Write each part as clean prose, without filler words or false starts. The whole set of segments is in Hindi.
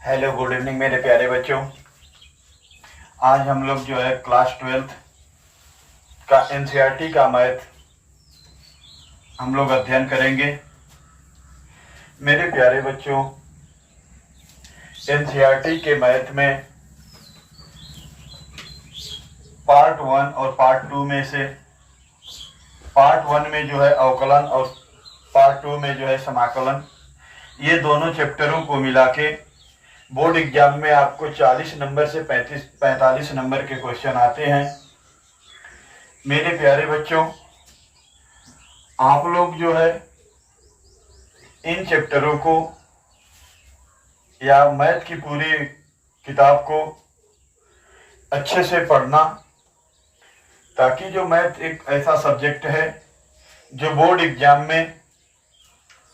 हेलो, गुड इवनिंग मेरे प्यारे बच्चों। आज हम लोग जो है क्लास 12th का एनसीईआरटी का मैथ हम लोग अध्ययन करेंगे। मेरे प्यारे बच्चों, एनसीईआरटी के मैथ में पार्ट 1 और पार्ट 2 में से पार्ट 1 में जो है अवकलन और पार्ट 2 में जो है समाकलन, ये दोनों चैप्टरों को मिला के बोर्ड एग्जाम में आपको 40 नंबर से 45 नंबर के क्वेश्चन आते हैं। मेरे प्यारे बच्चों, आप लोग जो है इन चैप्टरों को या मैथ की पूरी किताब को अच्छे से पढ़ना, ताकि जो मैथ एक ऐसा सब्जेक्ट है जो बोर्ड एग्जाम में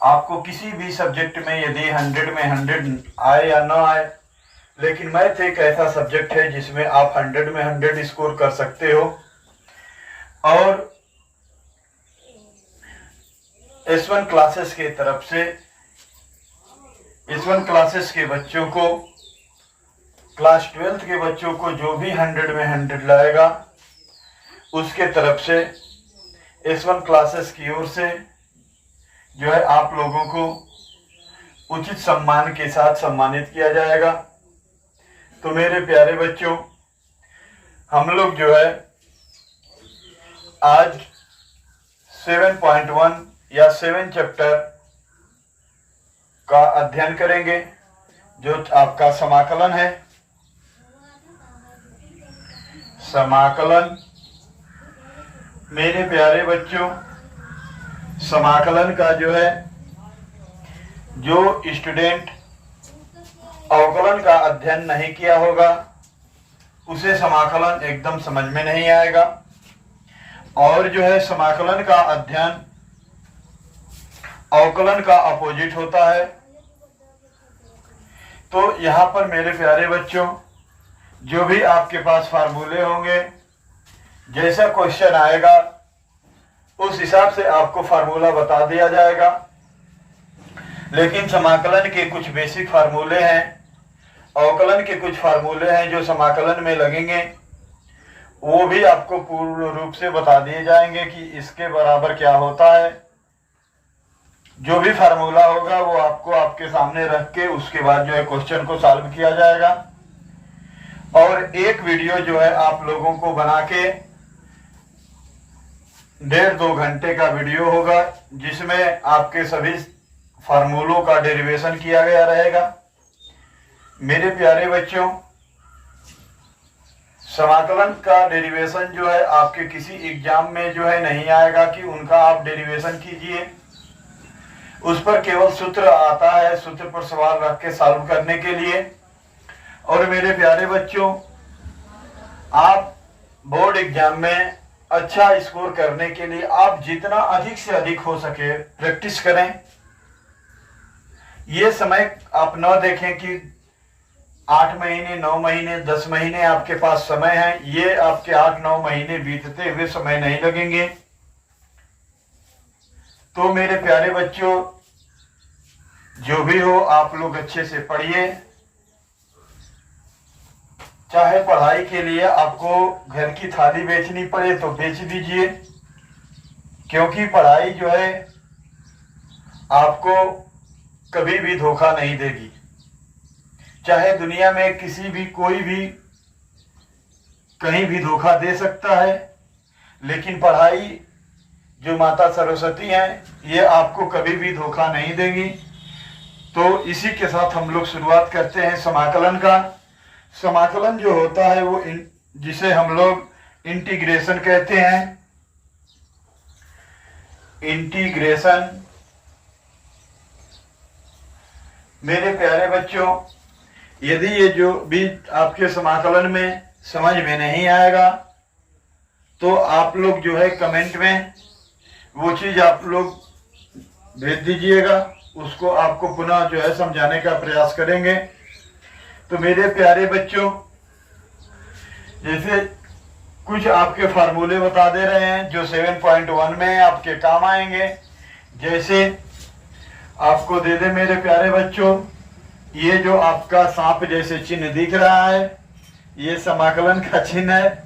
आपको किसी भी सब्जेक्ट में यदि 100 में 100 आए या ना आए, लेकिन मैथ एक ऐसा सब्जेक्ट है जिसमें आप 100 में 100 स्कोर कर सकते हो। और S1 क्लासेस के तरफ से S1 क्लासेस के बच्चों को, क्लास 12th के बच्चों को जो भी 100 में 100 लाएगा, उसके तरफ से S1 क्लासेस की ओर से जो है आप लोगों को उचित सम्मान के साथ सम्मानित किया जाएगा। तो मेरे प्यारे बच्चों, हम लोग जो है आज 7.1 या 7 चैप्टर का अध्ययन करेंगे, जो आपका समाकलन है। समाकलन, मेरे प्यारे बच्चों, समाकलन का जो है, जो स्टूडेंट अवकलन का अध्ययन नहीं किया होगा उसे समाकलन एकदम समझ में नहीं आएगा। और जो है समाकलन का अध्ययन अवकलन का अपोजिट होता है। तो यहाँ पर मेरे प्यारे बच्चों, जो भी आपके पास फार्मूले होंगे, जैसा क्वेश्चन आएगा उस हिसाब से आपको फार्मूला बता दिया जाएगा। लेकिन समाकलन के कुछ बेसिक फार्मूले हैं, अवकलन के कुछ फार्मूले हैं जो समाकलन में लगेंगे, वो भी आपको पूर्ण रूप से बता दिए जाएंगे कि इसके बराबर क्या होता है। जो भी फार्मूला होगा वो आपको आपके सामने रख के उसके बाद जो है क्वेश्चन को सॉल्व किया जाएगा। और एक वीडियो जो है आप लोगों को बना के 1.5-2 घंटे का वीडियो होगा, जिसमें आपके सभी फार्मूलों का डेरिवेशन किया गया रहेगा। मेरे प्यारे बच्चों, समाकलन का डेरिवेशन जो है आपके किसी एग्जाम में जो है नहीं आएगा कि उनका आप डेरिवेशन कीजिए। उस पर केवल सूत्र आता है, सूत्र पर सवाल रख के सॉल्व करने के लिए। और मेरे प्यारे बच्चों, आप बोर्ड एग्जाम में अच्छा स्कोर करने के लिए आप जितना अधिक से अधिक हो सके प्रैक्टिस करें। ये समय आप न देखें कि 8 महीने, 9 महीने, 10 महीने आपके पास समय है। ये आपके 8-9 महीने बीतते हुए समय नहीं लगेंगे। तो मेरे प्यारे बच्चों, जो भी हो आप लोग अच्छे से पढ़िए। चाहे पढ़ाई के लिए आपको घर की थाली बेचनी पड़े तो बेच दीजिए, क्योंकि पढ़ाई जो है आपको कभी भी धोखा नहीं देगी। चाहे दुनिया में किसी भी कोई भी कहीं भी धोखा दे सकता है, लेकिन पढ़ाई जो माता सरस्वती हैं, ये आपको कभी भी धोखा नहीं देगी। तो इसी के साथ हम लोग शुरुआत करते हैं समाकलन का। समाकलन जो होता है वो जिसे हम लोग इंटीग्रेशन कहते हैं। इंटीग्रेशन, मेरे प्यारे बच्चों, यदि ये जो भी आपके समाकलन में समझ में नहीं आएगा तो आप लोग जो है कमेंट में वो चीज आप लोग भेज दीजिएगा, उसको आपको पुनः जो है समझाने का प्रयास करेंगे। तो मेरे प्यारे बच्चों, जैसे कुछ आपके फार्मूले बता दे रहे हैं जो 7.1 में आपके काम आएंगे। जैसे आपको दे दे मेरे प्यारे बच्चों, ये जो आपका सांप जैसे चिन्ह दिख रहा है, ये समाकलन का चिन्ह है।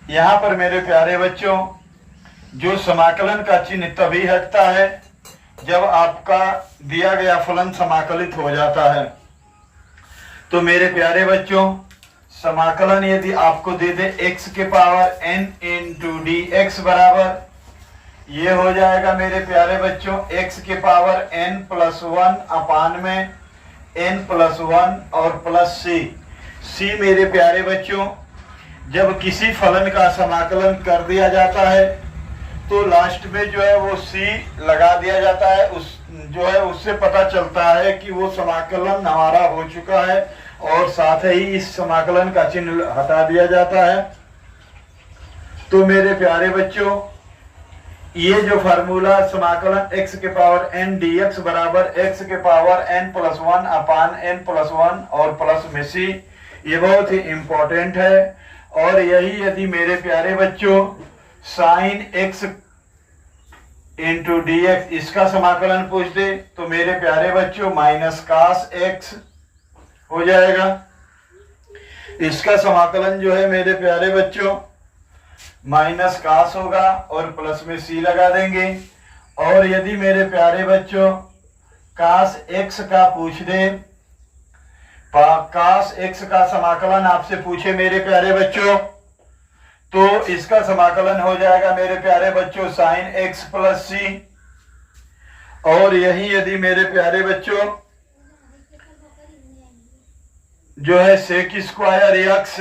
यहाँ पर मेरे प्यारे बच्चों, जो समाकलन का चिन्ह तभी हटता है जब आपका दिया गया फलन समाकलित हो जाता है। तो मेरे प्यारे बच्चों, समाकलन यदि आपको दे दे x के power n into d x बराबर, ये हो जाएगा मेरे प्यारे बच्चों x के पावर n प्लस 1 अपान में n प्लस 1 और प्लस c मेरे प्यारे बच्चों, जब किसी फलन का समाकलन कर दिया जाता है तो लास्ट में जो है वो c लगा दिया जाता है। उस जो है उससे पता चलता है कि वो समाकलन हमारा हो चुका है, और साथ ही इस समाकलन का चिन्ह हटा दिया जाता है। तो मेरे प्यारे बच्चों, ये जो फार्मूला समाकलन x के पावर n dx बराबर x के power n plus 1 upon n plus 1 और प्लस में c, ये बहुत ही इंपॉर्टेंट है। और यही यदि मेरे प्यारे बच्चों sine x into d x इसका समाकलन पूछ दे तो मेरे प्यारे बच्चों माइनस कास x हो जाएगा। इसका समाकलन जो है मेरे प्यारे बच्चों माइनस कास होगा और प्लस में c लगा देंगे। और यदि मेरे प्यारे बच्चों कास x का पूछ दे, कास x का समाकलन आपसे पूछे मेरे प्यारे बच्चों, तो इसका समाकलन हो जाएगा मेरे प्यारे बच्चों साइन x प्लस c। और यही यदि मेरे प्यारे बच्चों जो है सेक स्क्वायर x,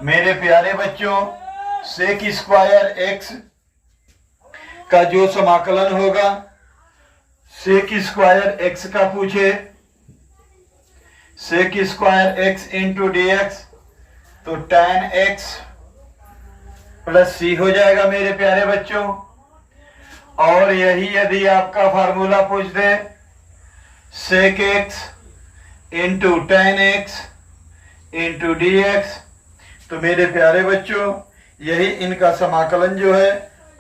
मेरे प्यारे बच्चों सेक स्क्वायर x का जो समाकलन होगा, सेक स्क्वायर x का पूछे sec square x into d x, तो tan x प्लस c हो जाएगा मेरे प्यारे बच्चों। और यही यदि आपका फार्मूला पूछ दे सेक x into tan x into d x, तो मेरे प्यारे बच्चों यही इनका समाकलन जो है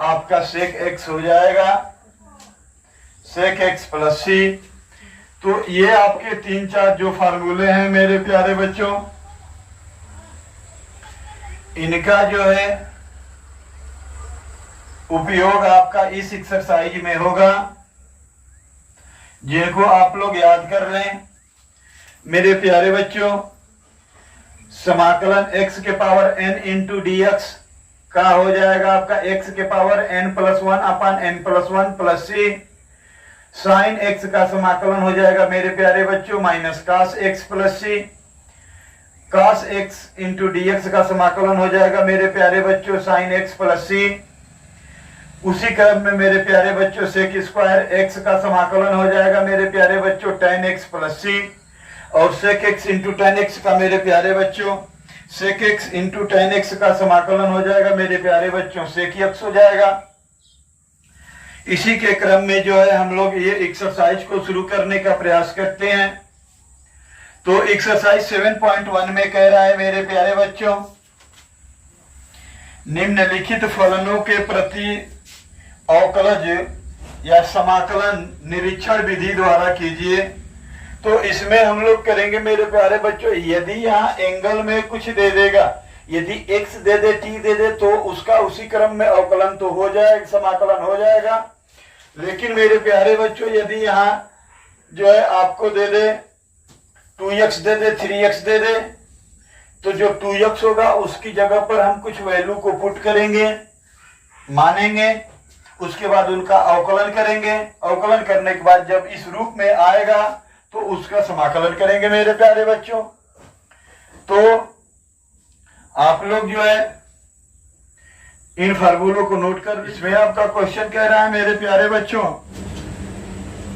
आपका सेक x हो जाएगा, सेक x प्लस c। तो ये आपके 3-4 जो फार्मूले हैं मेरे प्यारे बच्चों, इनका जो है उपयोग आपका इस एक्सरसाइज में होगा, जिनको आप लोग याद कर लें। मेरे प्यारे बच्चों, समाकलन x के power n into d x का हो जाएगा आपका x के power n plus 1 upon n plus 1 plus c। Sine x का समाकलन हो जाएगा मेरे प्यारे बच्चों minus cos x plus c। Cos x into d x का समाकलन हो जाएगा मेरे प्यारे बच्चों साइन x प्लस c। उसी क्रम में मेरे प्यारे बच्चों सेक स्क्वायर x का समाकलन हो जाएगा मेरे प्यारे बच्चों tan x प्लस c। और सेक x इंटू tan x का मेरे प्यारे बच्चों सेक x इंटू tan x का समाकलन हो जाएगा मेरे प्यारे बच्चों सेक x हो जाएगा। इसी के क्रम में जो है हम लोग ये एक्सरसाइज को शुरू करने का प्रयास करते हैं। तो एक्सरसाइज 7.1 में कह रहा है मेरे प्यारे बच्चों, निम्नलिखित फलनों के प्रति अवकलज या समाकलन निरीक्षण विधि द्वारा कीजिए। तो इसमें हम लोग करेंगे मेरे प्यारे बच्चों, यदि यहाँ एंगल में कुछ दे देगा, यदि x दे दे t दे दे तो उसका उसी क्रम में अवकलन तो हो जाएगा, समाकलन हो जाएगा। लेकिन मेरे प्यारे बच्चों यदि यहाँ जो है आपको दे दे 2x दे दे 3x दे दे, तो जो 2x होगा उसकी जगह पर हम कुछ वैल्यू को पुट करेंगे, मानेंगे, उसके बाद उनका अवकलन करेंगे। अवकलन करने के बाद जब इस रूप में आएगा तो उसका समाकलन करेंगे मेरे प्यारे बच्चों। तो आप लोग जो है इन फार्मूलों को नोट कर, इसमें आपका क्वेश्चन कह रहा है मेरे प्यारे बच्चों,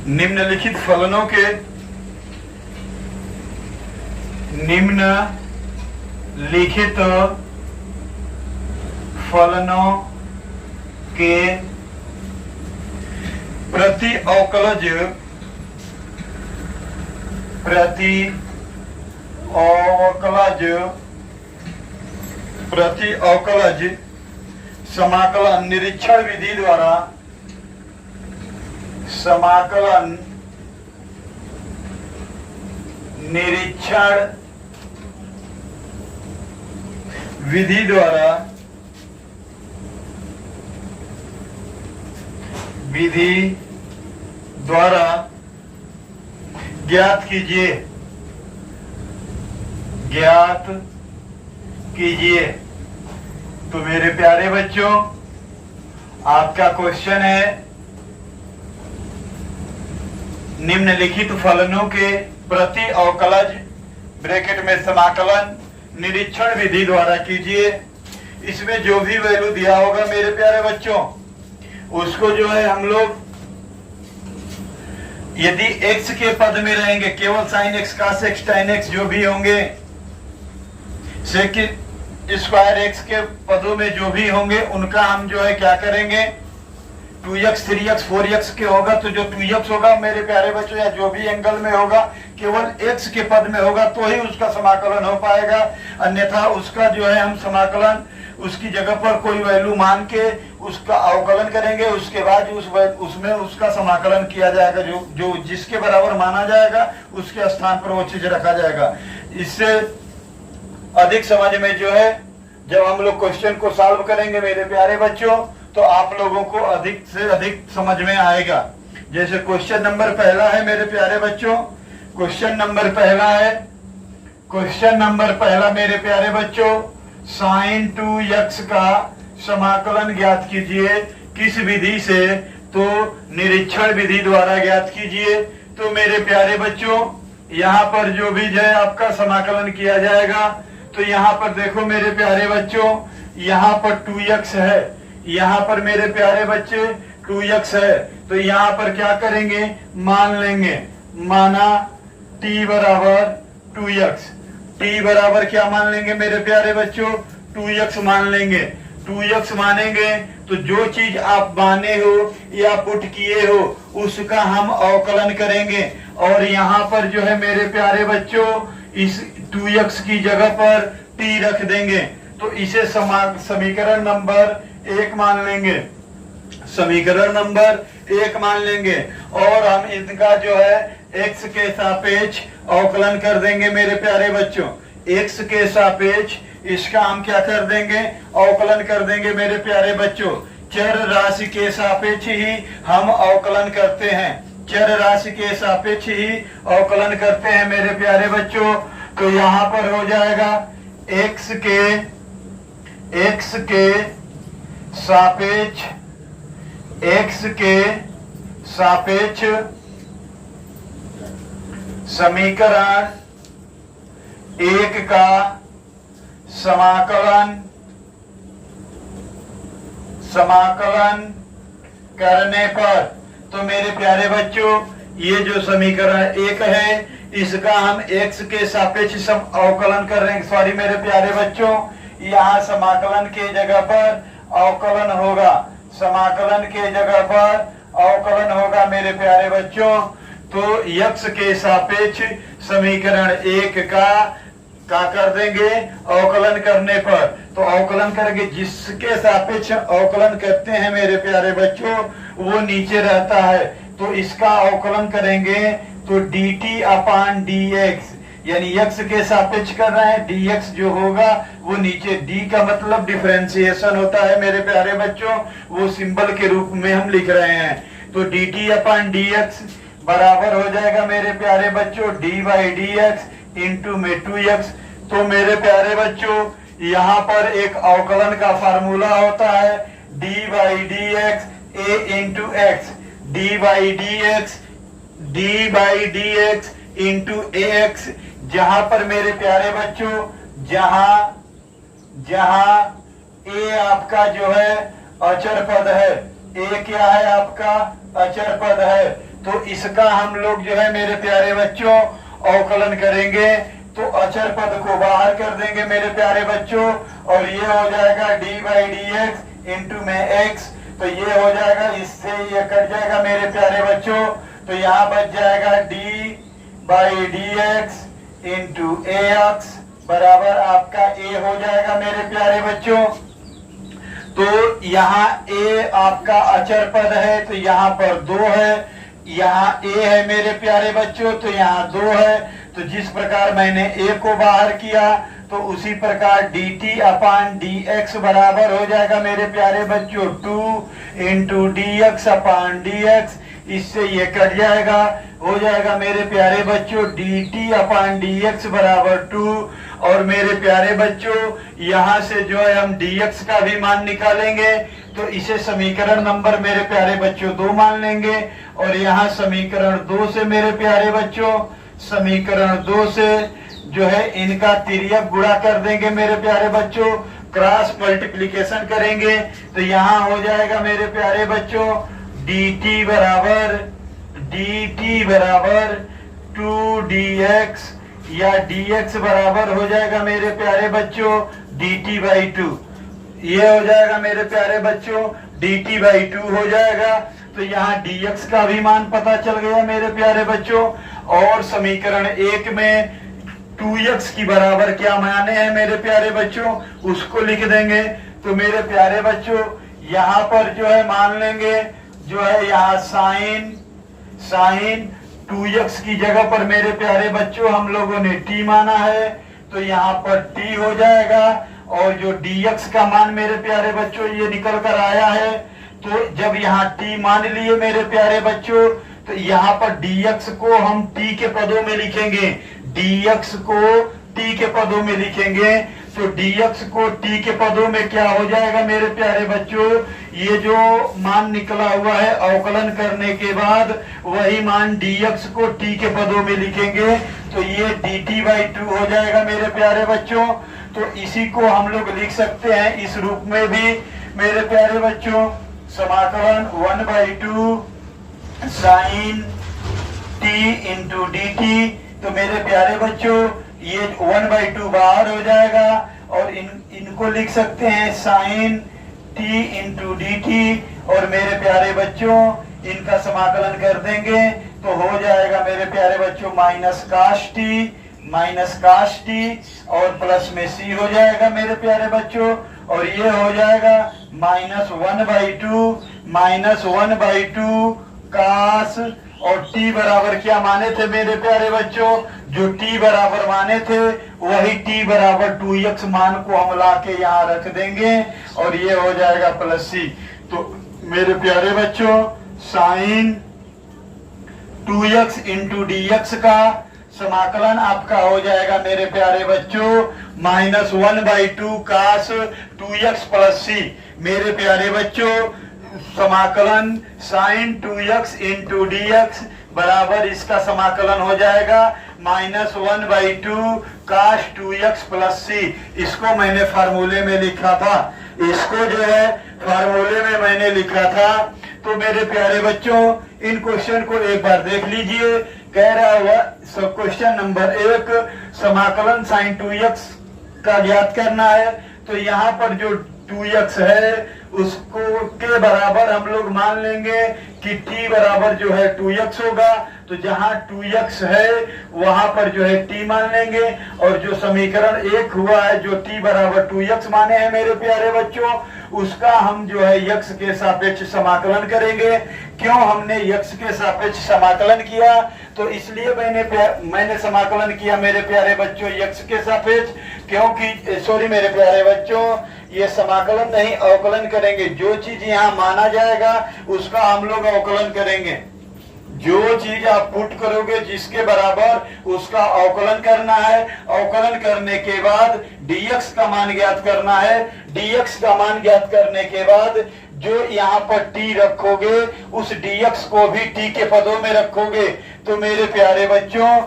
निम्नलिखित फलनों के निम्नलिखित फलनों के प्रति अवकलज समाकलन निरीक्षण विधि द्वारा समाकलन निरीक्षण विधि द्वारा ज्ञात कीजिए। तो मेरे प्यारे बच्चों, आपका क्वेश्चन है, निम्नलिखित फलनों के प्रति अवकलज ब्रैकेट में समाकलन निरीक्षण विधि द्वारा कीजिए। इसमें जो भी वैल्यू दिया होगा मेरे प्यारे बच्चों, उसको जो है हम लोग, यदि x के पद में रहेंगे, केवल sin x cos x tan x जो भी होंगे, सेक स्क्वायर x के पदों में जो भी होंगे, उनका हम जो है क्या करेंगे, 2x 3x 4x के होगा तो जो 2x होगा मेरे प्यारे बच्चों, या जो भी एंगल में होगा, केवल x के पद में होगा तो ही उसका समाकलन हो पाएगा। अन्यथा उसका जो है हम समाकलन उसकी जगह पर कोई वैल्यू मान के उसका अवकलन करेंगे, उसके बाद उसमें उसका समाकलन किया जाएगा। जो जिसके बराबर माना जाएगा उसके स्थान पर वो चीज रखा जाएगा। इससे अधिक समझ में जो है, जब हम लोग क्वेश्चन को सॉल्व करेंगे मेरे प्यारे बच्चों, तो आप लोगों को अधिक से अधिक समझ में आएगा। जैसे क्वेश्चन नंबर पहला है मेरे प्यारे बच्चों, क्वेश्चन नंबर पहला मेरे प्यारे बच्चों, sin 2x का समाकलन ज्ञात कीजिए। किस विधि से? तो निरीक्षण विधि द्वारा ज्ञात कीजिए। तो मेरे प्यारे बच्चों, यहाँ पर जो भी जो है आपका समाकलन किया जाएगा, तो यहाँ पर देखो मेरे प्यारे बच्चों, यहाँ पर 2x है, यहाँ पर मेरे प्यारे बच्चे 2x है, तो यहाँ पर क्या करेंगे, मान लेंगे, माना t बराबर 2x, t बराबर क्या मान लेंगे मेरे प्यारे बच्चों, 2x मान लेंगे। 2x मानेंगे तो जो चीज आप माने हो या पुट किए हो उसका हम अवकलन करेंगे, और यहाँ पर जो है मेरे प्यारे बच्चों इस 2x की जगह पर t रख देंगे। तो इसे समीकरण नंबर 1 मान लेंगे, समीकरण नंबर 1 मान लेंगे, और हम इनका जो है x के सापेक्ष अवकलन कर देंगे मेरे प्यारे बच्चों। x के सापेक्ष इसका हम क्या कर देंगे, अवकलन कर देंगे मेरे प्यारे बच्चों। चर राशि के सापेक्ष ही हम अवकलन करते हैं, चर राशि के सापेक्ष ही अवकलन करते हैं मेरे प्यारे बच्चों। तो यहाँ पर हो जाएगा x के सापेक्ष समीकरण 1 का समाकलन करने पर, तो मेरे प्यारे बच्चों ये जो समीकरण 1 है इसका हम x के सापेक्ष अवकलन कर रहे हैं। सॉरी मेरे प्यारे बच्चों, यहाँ समाकलन के जगह पर अवकलन होगा, समाकलन के जगह पर अवकलन होगा मेरे प्यारे बच्चों। तो x के सापेक्ष समीकरण 1 का कर देंगे अवकलन करने पर। तो अवकलन करके जिसके सापेक्ष अवकलन करते हैं मेरे प्यारे बच्चों वो नीचे रहता है, तो इसका अवकलन करेंगे तो dt अपान dx, यानी x के सापेक्ष कर रहे हैं, dx जो होगा वो नीचे, d का मतलब डिफरेंशिएशन होता है मेरे प्यारे बच्चों, वो सिंबल के रूप में हम लिख रहे हैं। तो dt अपान dx बराबर हो जाएगा मेरे प्यारे बच्चों d बाई dx इंटू में 2x। तो मेरे प्यारे बच्चों यहाँ पर एक अवकलन का फार्मूला होता है d by dx a into x, d by dx into ax, जहां पर मेरे प्यारे बच्चों जहां a आपका जो है अचर पद है, a क्या है आपका अचर पद है, तो इसका हम लोग जो है मेरे प्यारे बच्चों अवकलन करेंगे। तो अचर पद को बाहर कर देंगे मेरे प्यारे बच्चों, और ये हो जाएगा d बाई dx इंटू में x। तो ये हो जाएगा, इससे ये कट जाएगा मेरे प्यारे बच्चों, तो यहाँ बच जाएगा d by dx into ax बराबर आपका a हो जाएगा मेरे प्यारे बच्चों। तो यहाँ a आपका अचर पद है, तो यहाँ पर 2 है, यहाँ a है मेरे प्यारे बच्चों, तो यहाँ 2 है। तो जिस प्रकार मैंने a को बाहर किया तो उसी प्रकार dt अपान dx बराबर हो जाएगा मेरे प्यारे बच्चों 2 इंटू dx अपान dx। इससे ये कट जाएगा, हो जाएगा मेरे प्यारे बच्चों dt अपान dx बराबर 2। और मेरे प्यारे बच्चों यहाँ से जो है हम dx का भी मान निकालेंगे, तो इसे समीकरण नंबर मेरे प्यारे बच्चों 2 मान लेंगे। और यहाँ समीकरण 2 से मेरे प्यारे बच्चों, समीकरण 2 से जो है इनका तिर्यक गुणा कर देंगे मेरे प्यारे बच्चों, क्रॉस मल्टीप्लिकेशन करेंगे। तो यहाँ हो जाएगा मेरे प्यारे बच्चों dt बराबर 2dx या dx बराबर हो जाएगा मेरे प्यारे बच्चों dt/2। ये हो जाएगा मेरे प्यारे बच्चों dt/2 हो जाएगा। तो यहाँ dx का भी मान पता चल गया मेरे प्यारे बच्चों। और समीकरण 1 में 2x की बराबर क्या माने हैं मेरे प्यारे बच्चों, उसको लिख देंगे। तो मेरे प्यारे बच्चों यहाँ पर जो है मान लेंगे, जो है यहाँ साइन 2x की जगह पर मेरे प्यारे बच्चों हम लोगों ने t माना है, तो यहाँ पर t हो जाएगा। और जो dx का मान मेरे प्यारे बच्चों ये निकल कर आया है, तो जब यहाँ t मान लिए मेरे प्यारे बच्चों, तो यहाँ पर dx को हम t के पदों में लिखेंगे, dx को t के पदों में लिखेंगे। तो dx को t के पदों में क्या हो जाएगा मेरे प्यारे बच्चों, ये जो मान निकला हुआ है अवकलन करने के बाद वही मान dx को t के पदों में लिखेंगे। तो ये dt/2 हो जाएगा मेरे प्यारे बच्चों। तो इसी को हम लोग लिख सकते हैं इस रूप में भी मेरे प्यारे बच्चों, समाकलन 1/2 साइन t इंटू dt। तो मेरे प्यारे बच्चों ये 1/2 बाहर हो जाएगा और इनको लिख सकते हैं साइन t इंटू dt। और मेरे प्यारे बच्चों इनका समाकलन कर देंगे तो हो जाएगा मेरे प्यारे बच्चों माइनस काश टी और प्लस में c हो जाएगा मेरे प्यारे बच्चों। और ये हो जाएगा -1/2 काश। और t बराबर क्या माने थे मेरे प्यारे बच्चों, जो t बराबर माने थे वही t बराबर 2x मान को हम ला के यहाँ रख देंगे और ये हो जाएगा प्लस c। तो मेरे प्यारे बच्चों साइन 2x इंटू dx का समाकलन आपका हो जाएगा मेरे प्यारे बच्चों -1/2 काश 2x प्लस c। मेरे प्यारे बच्चों समाकलन साइन 2x इंटू dx बराबर इसका समाकलन हो जाएगा -1/2 काश 2x प्लस c। इसको मैंने फार्मूले में लिखा था, इसको जो है फार्मूले में मैंने लिखा था। तो मेरे प्यारे बच्चों इन क्वेश्चन को एक बार देख लीजिए। कह रहा हुआ सब क्वेश्चन नंबर 1 समाकलन साइन 2x का ज्ञात करना है। तो यहाँ पर जो 2x है उसको के बराबर हम लोग मान लेंगे कि t बराबर जो है 2x होगा। तो जहां 2x है वहां पर जो है t मान लेंगे। और जो समीकरण 1 हुआ है जो t बराबर 2x माने हैं मेरे प्यारे बच्चों, उसका हम जो है x के सापेक्ष समाकलन करेंगे। क्यों हमने x के सापेक्ष समाकलन किया, तो इसलिए मैंने समाकलन किया मेरे प्यारे बच्चों x के सापेक्ष, क्योंकि सॉरी मेरे प्यारे बच्चों ये समाकलन नहीं अवकलन करेंगे। जो चीज यहाँ माना जाएगा उसका हम लोग अवकलन करेंगे। जो चीज आप पुट करोगे जिसके बराबर उसका अवकलन करना है। अवकलन करने के बाद dx का मान ज्ञात करना है। dx का मान ज्ञात करने के बाद जो यहाँ पर t रखोगे उस dx को भी t के पदों में रखोगे। तो मेरे प्यारे बच्चों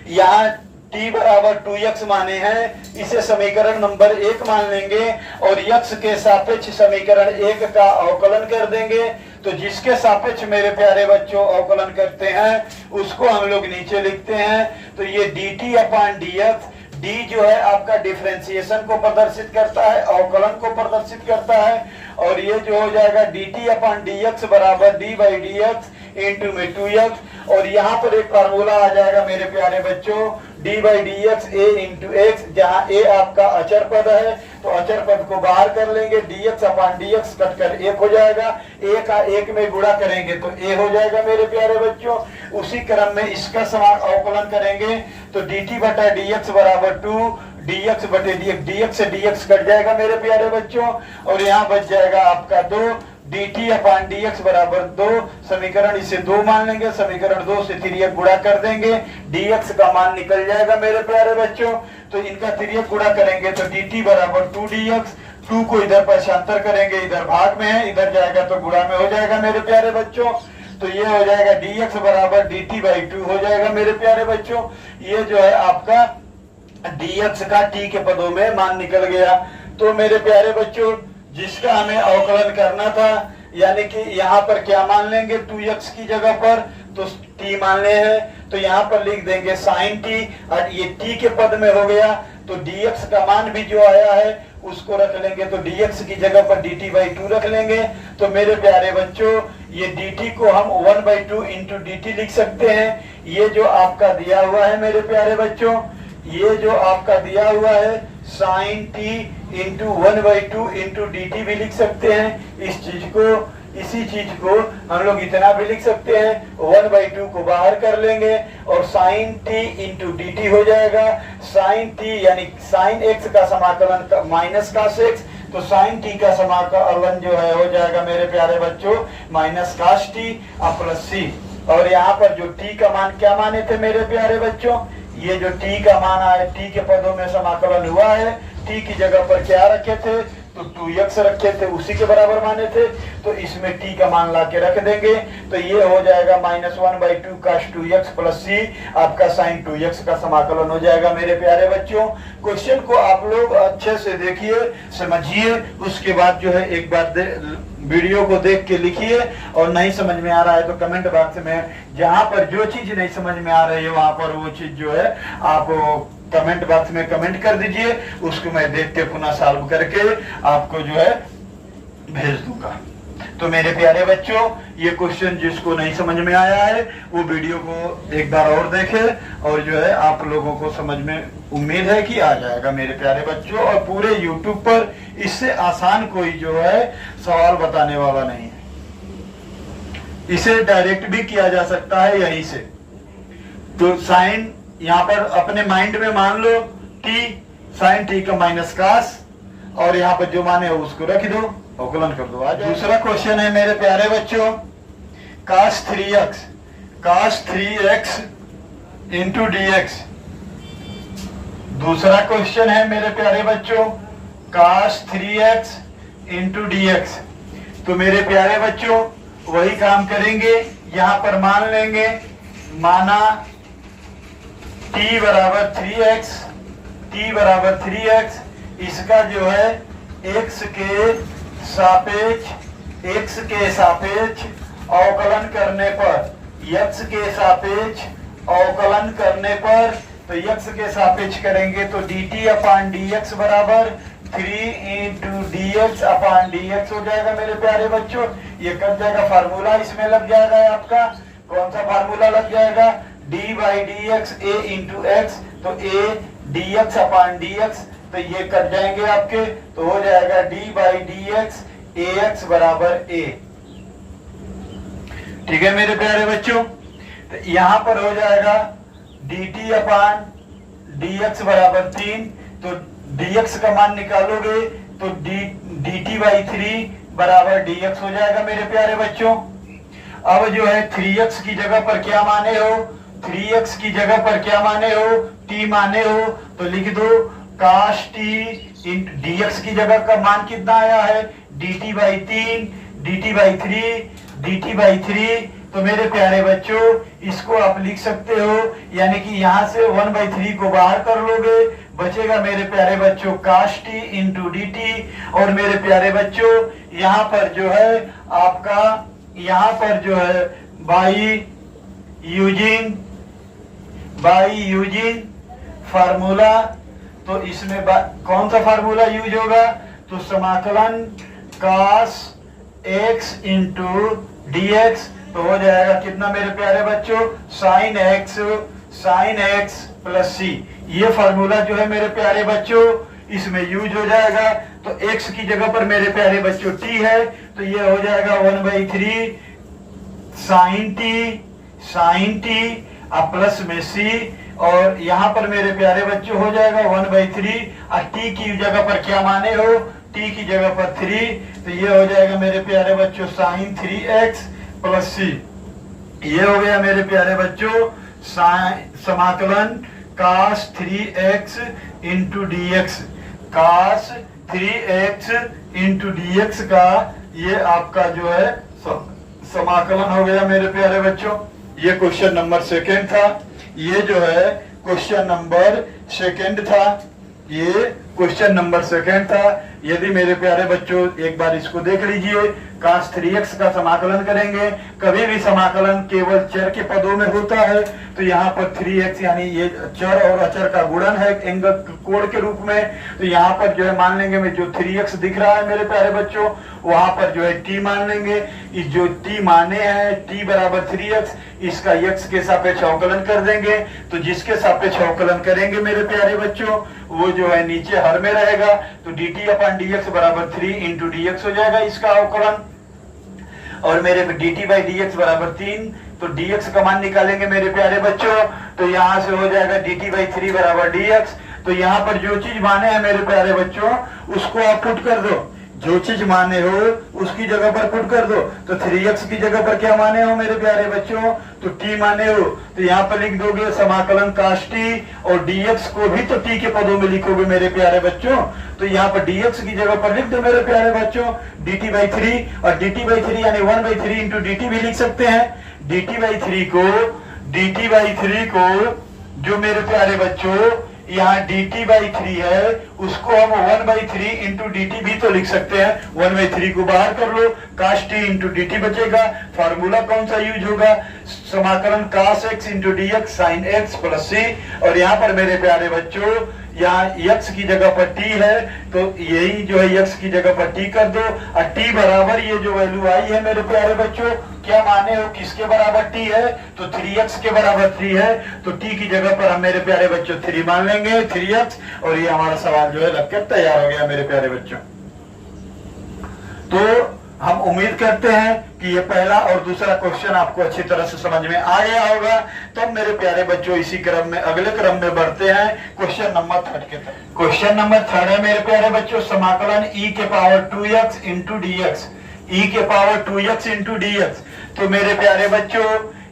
यहाँ t बराबर 2x माने हैं, इसे समीकरण नंबर 1 मान लेंगे और x के सापेक्ष समीकरण 1 का अवकलन कर देंगे। तो जिसके सापेक्ष मेरे प्यारे बच्चों अवकलन करते हैं उसको हम लोग नीचे लिखते हैं। तो ये dt अपान dx, d जो है आपका डिफरेंशिएशन को प्रदर्शित करता है, अवकलन को प्रदर्शित करता है। और ये जो हो जाएगा dt अपान dx बराबर d/dx इंटू में 2x। और यहाँ पर एक फार्मूला आ जाएगा मेरे प्यारे बच्चों D by d x A into x, जहाँ ए आपका अचर पद है तो अचर पद को बाहर कर लेंगे, डी एक्स अपान डी एक्स कटकर एक हो जाएगा, ए का एक में गुणा करेंगे तो ए हो जाएगा मेरे प्यारे बच्चों। उसी क्रम में इसका समान अवकलन करेंगे तो डी टी बटा डी एक्स बराबर 2, डी एक्स बटे डी एक्स, डी एक्स से डी एक्स कट जाएगा मेरे प्यारे बच्चों, और यहाँ बच जाएगा आपका 2, D T upon D x बराबर 2, समीकरण इसे 2 मान लेंगे, समीकरण 2 से तिर्यक गुणा कर देंगे, डी एक्स का मान निकल जाएगा मेरे प्यारे बच्चों। तो इनका तिर्यक गुणा करेंगे तो डी टी बराबर 2 डी एक्स, 2 को इधर पक्षांतर करेंगे, इधर भाग में है, इधर जाएगा तो गुणा में हो जाएगा मेरे प्यारे बच्चों। तो ये हो जाएगा डी एक्स बराबर डी टी बाई 2 हो जाएगा मेरे प्यारे बच्चों। ये जो है आपका डी एक्स का टी के पदों में मान निकल गया। तो मेरे प्यारे बच्चों जिसका हमें अवकलन करना था, यानी कि यहाँ पर क्या मान लेंगे 2x की जगह पर तो t मानने हैं, तो यहाँ पर लिख देंगे sin t, और ये t के पद में हो गया तो dx का मान भी जो आया है उसको रख लेंगे, तो dx की जगह पर dt बाई 2 रख लेंगे। तो मेरे प्यारे बच्चों ये dt को हम 1/2 इंटू dt लिख सकते हैं। ये जो आपका दिया हुआ है मेरे प्यारे बच्चों, ये जो आपका दिया हुआ है sin t into 1/2 into dt भी लिख सकते हैं। इस चीज को, इसी चीज को हम लोग इतना भी लिख सकते हैं, 1/2 को बाहर कर लेंगे और sin t इंटू dt हो जाएगा। sin t यानी sin x का समाकलन माइनस cos x, तो sin t का समाकलन जो है हो जाएगा मेरे प्यारे बच्चों माइनस cos t और प्लस c। और यहाँ पर जो t का मान क्या माने थे मेरे प्यारे बच्चों, ये जो t का मान आया, t के पदों में समाकलन हुआ है, t की जगह पर क्या रखे थे तो 2x रखे थे, उसी के बराबर माने थे, तो इसमें t का मान ला के रख देंगे। तो ये हो जाएगा -1/2 cos 2x प्लस c, आपका sin 2x का समाकलन हो जाएगा मेरे प्यारे बच्चों। क्वेश्चन को आप लोग अच्छे से देखिए, समझिए, उसके बाद जो है एक बार वीडियो को देख के लिखिए, और नहीं समझ में आ रहा है तो कमेंट बॉक्स में जहां पर जो चीज नहीं समझ में आ रही है वहां पर वो चीज जो है आप कमेंट बॉक्स में कमेंट कर दीजिए, उसको मैं देख के पुनः सॉल्व करके आपको जो है भेज दूंगा। तो मेरे प्यारे बच्चों ये क्वेश्चन जिसको नहीं समझ में आया है वो वीडियो को एक बार और देखे, और जो है आप लोगों को समझ में उम्मीद है कि आ जाएगा मेरे प्यारे बच्चों। और पूरे YouTube पर इससे आसान कोई जो है सवाल बताने वाला नहीं है, इसे डायरेक्ट भी किया जा सकता है यहीं से। तो साइन यहाँ पर अपने माइंड में मान लो t, साइन t का माइनस cos, और यहाँ पर जो माने हो उसको रख दो, अवकलन कर दो। आज दूसरा क्वेश्चन है मेरे प्यारे बच्चों cos 3x इंटू dx। दूसरा क्वेश्चन है मेरे प्यारे बच्चों cos 3x इंटू dx। तो मेरे प्यारे बच्चों वही काम करेंगे, यहाँ पर मान लेंगे, माना t बराबर 3x, इसका जो है x के सापेक्ष अवकलन करने पर, x के सापेक्ष अवकलन करने पर, तो x के सापेक्ष करेंगे तो dt अपान dx बराबर 3 इंटू dx अपान dx हो जाएगा मेरे प्यारे बच्चों। ये कट जाएगा, फार्मूला इसमें लग जाएगा आपका, कौन सा फार्मूला लग जाएगा, d by d x A into x, तो a dx अपान dx, तो ये कट जाएंगे आपके, तो हो जाएगा d by d x A x बराबर a। ठीक है मेरे प्यारे बच्चों, तो यहाँ पर हो जाएगा dt अपान dx बराबर 3, तो dx का मान निकालोगे तो dt बाई 3 बराबर dx हो जाएगा मेरे प्यारे बच्चों। अब जो है 3x की जगह पर क्या माने हो, 3x की जगह पर क्या माने हो, t माने हो, तो लिख दो cos t इंटू dx की जगह का मान कितना आया है, dt बाई 3, dt बाई 3। तो मेरे प्यारे बच्चों इसको आप लिख सकते हो, यानी कि यहाँ से 1/3 को बाहर कर लोगे, बचेगा मेरे प्यारे बच्चों cos t इंटू dt। और मेरे प्यारे बच्चों यहाँ पर जो है आपका, यहाँ पर जो है बाई यूजिंग फार्मूला, तो इसमें कौन सा फार्मूला यूज होगा, तो समाकलन cos x इंटू dx, तो हो जाएगा कितना मेरे प्यारे बच्चों, साइन एक्स प्लस सी। ये फार्मूला जो है मेरे प्यारे बच्चों इसमें यूज हो जाएगा। तो x की जगह पर मेरे प्यारे बच्चों t है, तो ये हो जाएगा 1/3 साइन टी अब प्लस में c, और यहाँ पर मेरे प्यारे बच्चों हो जाएगा 1/3 और t की जगह पर क्या माने हो, t की जगह पर 3, तो ये हो जाएगा मेरे प्यारे बच्चों साइन 3x प्लस c। ये हो गया मेरे प्यारे बच्चों समाकलन cos 3x into dx, cos 3x into dx का ये आपका जो है समाकलन हो गया मेरे प्यारे बच्चों। ये क्वेश्चन नंबर सेकंड था, ये जो है क्वेश्चन नंबर सेकंड था, ये क्वेश्चन नंबर सेकंड था। यदि मेरे प्यारे बच्चों एक बार इसको देख लीजिए, cos 3x का समाकलन करेंगे, कभी भी समाकलन केवल चर के पदों में होता है, तो यहाँ पर 3x यानी ये चर और अचर का गुणन है एंगल कोण के रूप में, तो यहाँ पर जो है मान लेंगे मैं जो 3x दिख रहा है मेरे प्यारे बच्चों वहां पर जो है t मान लेंगे। इस जो t माने हैं t बराबर 3x, इसका x के सापेक्ष अवकलन कर देंगे, तो जिसके सापेक्ष अवकलन करेंगे मेरे प्यारे बच्चों वो जो है नीचे हर में रहेगा, तो dt अपन dx बराबर 3 इंटू dx हो जाएगा इसका अवकलन, और मेरे dt बाई dx बराबर 3, तो dx का मान निकालेंगे मेरे प्यारे बच्चों, तो यहाँ से हो जाएगा dt बाई 3 बराबर dx। तो यहाँ पर जो चीज माने हैं मेरे प्यारे बच्चों उसको आप पुट कर दो, जो चीज माने हो उसकी जगह पर पुट कर दो। तो 3x की जगह पर क्या माने हो मेरे प्यारे बच्चों, तो t माने हो, तो यहाँ पर लिख दोगे समाकलन cos t, और dx को भी तो t के पदों में लिखोगे मेरे प्यारे बच्चों, तो यहाँ पर dx की जगह पर लिख दो मेरे प्यारे बच्चों dt बाई 3, और dt बाई 3 यानी 1/3 इंटू dt भी लिख सकते हैं। dt बाई 3 को जो मेरे प्यारे बच्चों यहाँ dt बाई 3 है उसको हम 1/3 इंटू dt भी तो लिख सकते हैं, 1/3 को बाहर कर लो, cos t इंटू dt बचेगा। फार्मूला कौन सा यूज होगा, समाकलन cos x into dx sin x plus c, और यहाँ पर मेरे प्यारे बच्चों यहाँ x की जगह पर t है, तो यही जो है x की जगह पर t कर दो, और t बराबर ये जो वैल्यू आई है मेरे प्यारे बच्चों क्या माने हो किसके बराबर t है, तो 3x के बराबर 3 है, तो t की जगह पर हम मेरे प्यारे बच्चों 3 मान लेंगे 3x, और ये हमारा सवाल जो है लगकर तैयार हो गया मेरे प्यारे बच्चों। तो हम उम्मीद करते हैं कि ये पहला और दूसरा क्वेश्चन आपको अच्छी तरह से समझ में आ गया होगा। तो मेरे प्यारे बच्चों इसी क्रम में अगले क्रम में बढ़ते हैं क्वेश्चन नंबर 3 के तरफ। क्वेश्चन नंबर 3 है मेरे प्यारे बच्चों समाकलन e के power 2x into dx, e के पावर 2x इंटू dx। तो मेरे प्यारे बच्चों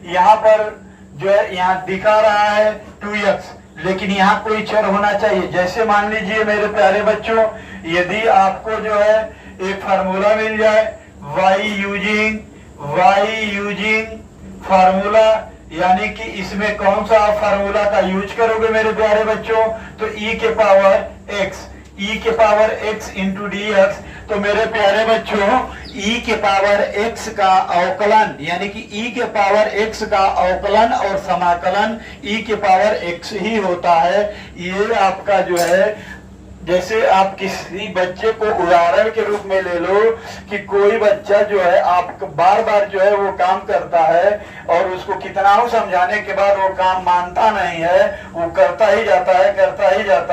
यहाँ पर जो है यहाँ दिखा रहा है 2x, लेकिन यहाँ कोई चर होना चाहिए। जैसे मान लीजिए मेरे प्यारे बच्चों यदि आपको जो है एक फार्मूला मिल जाए y यूजिंग फार्मूला, यानी कि इसमें कौन सा फार्मूला का यूज करोगे मेरे प्यारे बच्चों, तो e के पावर x इंटू dx। तो मेरे प्यारे बच्चों e के पावर x का अवकलन यानी कि e के पावर x का अवकलन और समाकलन e के पावर x ही होता है। ये आपका जो है जैसे आप किसी बच्चे को उदाहरण के रूप में ले लो कि कोई बच्चा जो है आप बार बार जो है वो काम करता है और उसको कितना हो समझाने के बाद वो काम मानता नहीं है, वो करता ही जाता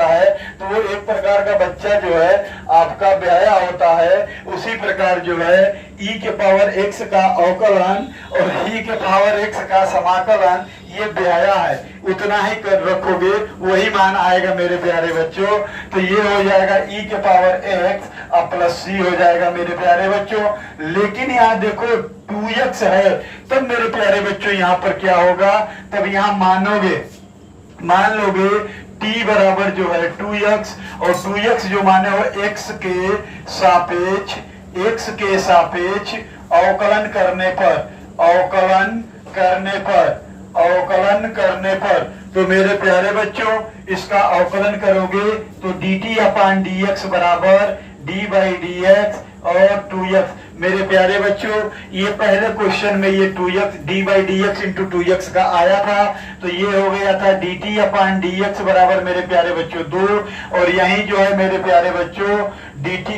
है, तो वो एक प्रकार का बच्चा जो है आपका बेहया होता है। उसी प्रकार जो है e के पावर x का अवकलन और e के पावर x का समाकलन ये बेहया है, उतना ही कर रखोगे वही मान आएगा मेरे प्यारे बच्चों। तो ये हो जाएगा e के पावर x और प्लस c हो जाएगा मेरे प्यारे बच्चों। लेकिन यहाँ देखो 2x है, तब मेरे प्यारे बच्चों यहाँ पर क्या होगा, तब यहाँ मान लोगे t बराबर जो है 2x, और 2x जो माने हो x के सापेक्ष अवकलन करने पर तो मेरे प्यारे बच्चों इसका अवकलन करोगे तो dt अपॉन dx बराबर d बाई dx और 2x। मेरे प्यारे बच्चों, ये पहले क्वेश्चन में ये 2x D by d x into 2x का आया था, तो ये हो गया था dt अपॉन dx बराबर मेरे प्यारे बच्चों 2, और यही जो है मेरे प्यारे बच्चों dt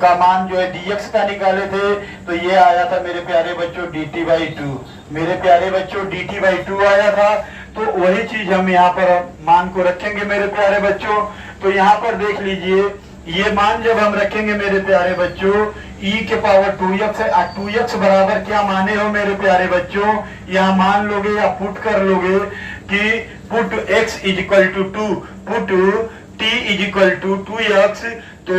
का मान जो है dx का निकाले थे, तो ये आया था मेरे प्यारे बच्चों dt बाई 2। मेरे प्यारे बच्चों dt बाई 2 आया था, तो वही चीज हम यहाँ पर मान को रखेंगे मेरे प्यारे बच्चों। तो यहाँ पर देख लीजिए, ये मान जब हम रखेंगे मेरे प्यारे बच्चों e के पावर 2x है, 2x बराबर क्या माने हो मेरे प्यारे बच्चों, यहाँ मान लोगे या पुट कर लोगे कि put x is equal to 2, put t is equal to 2x, तो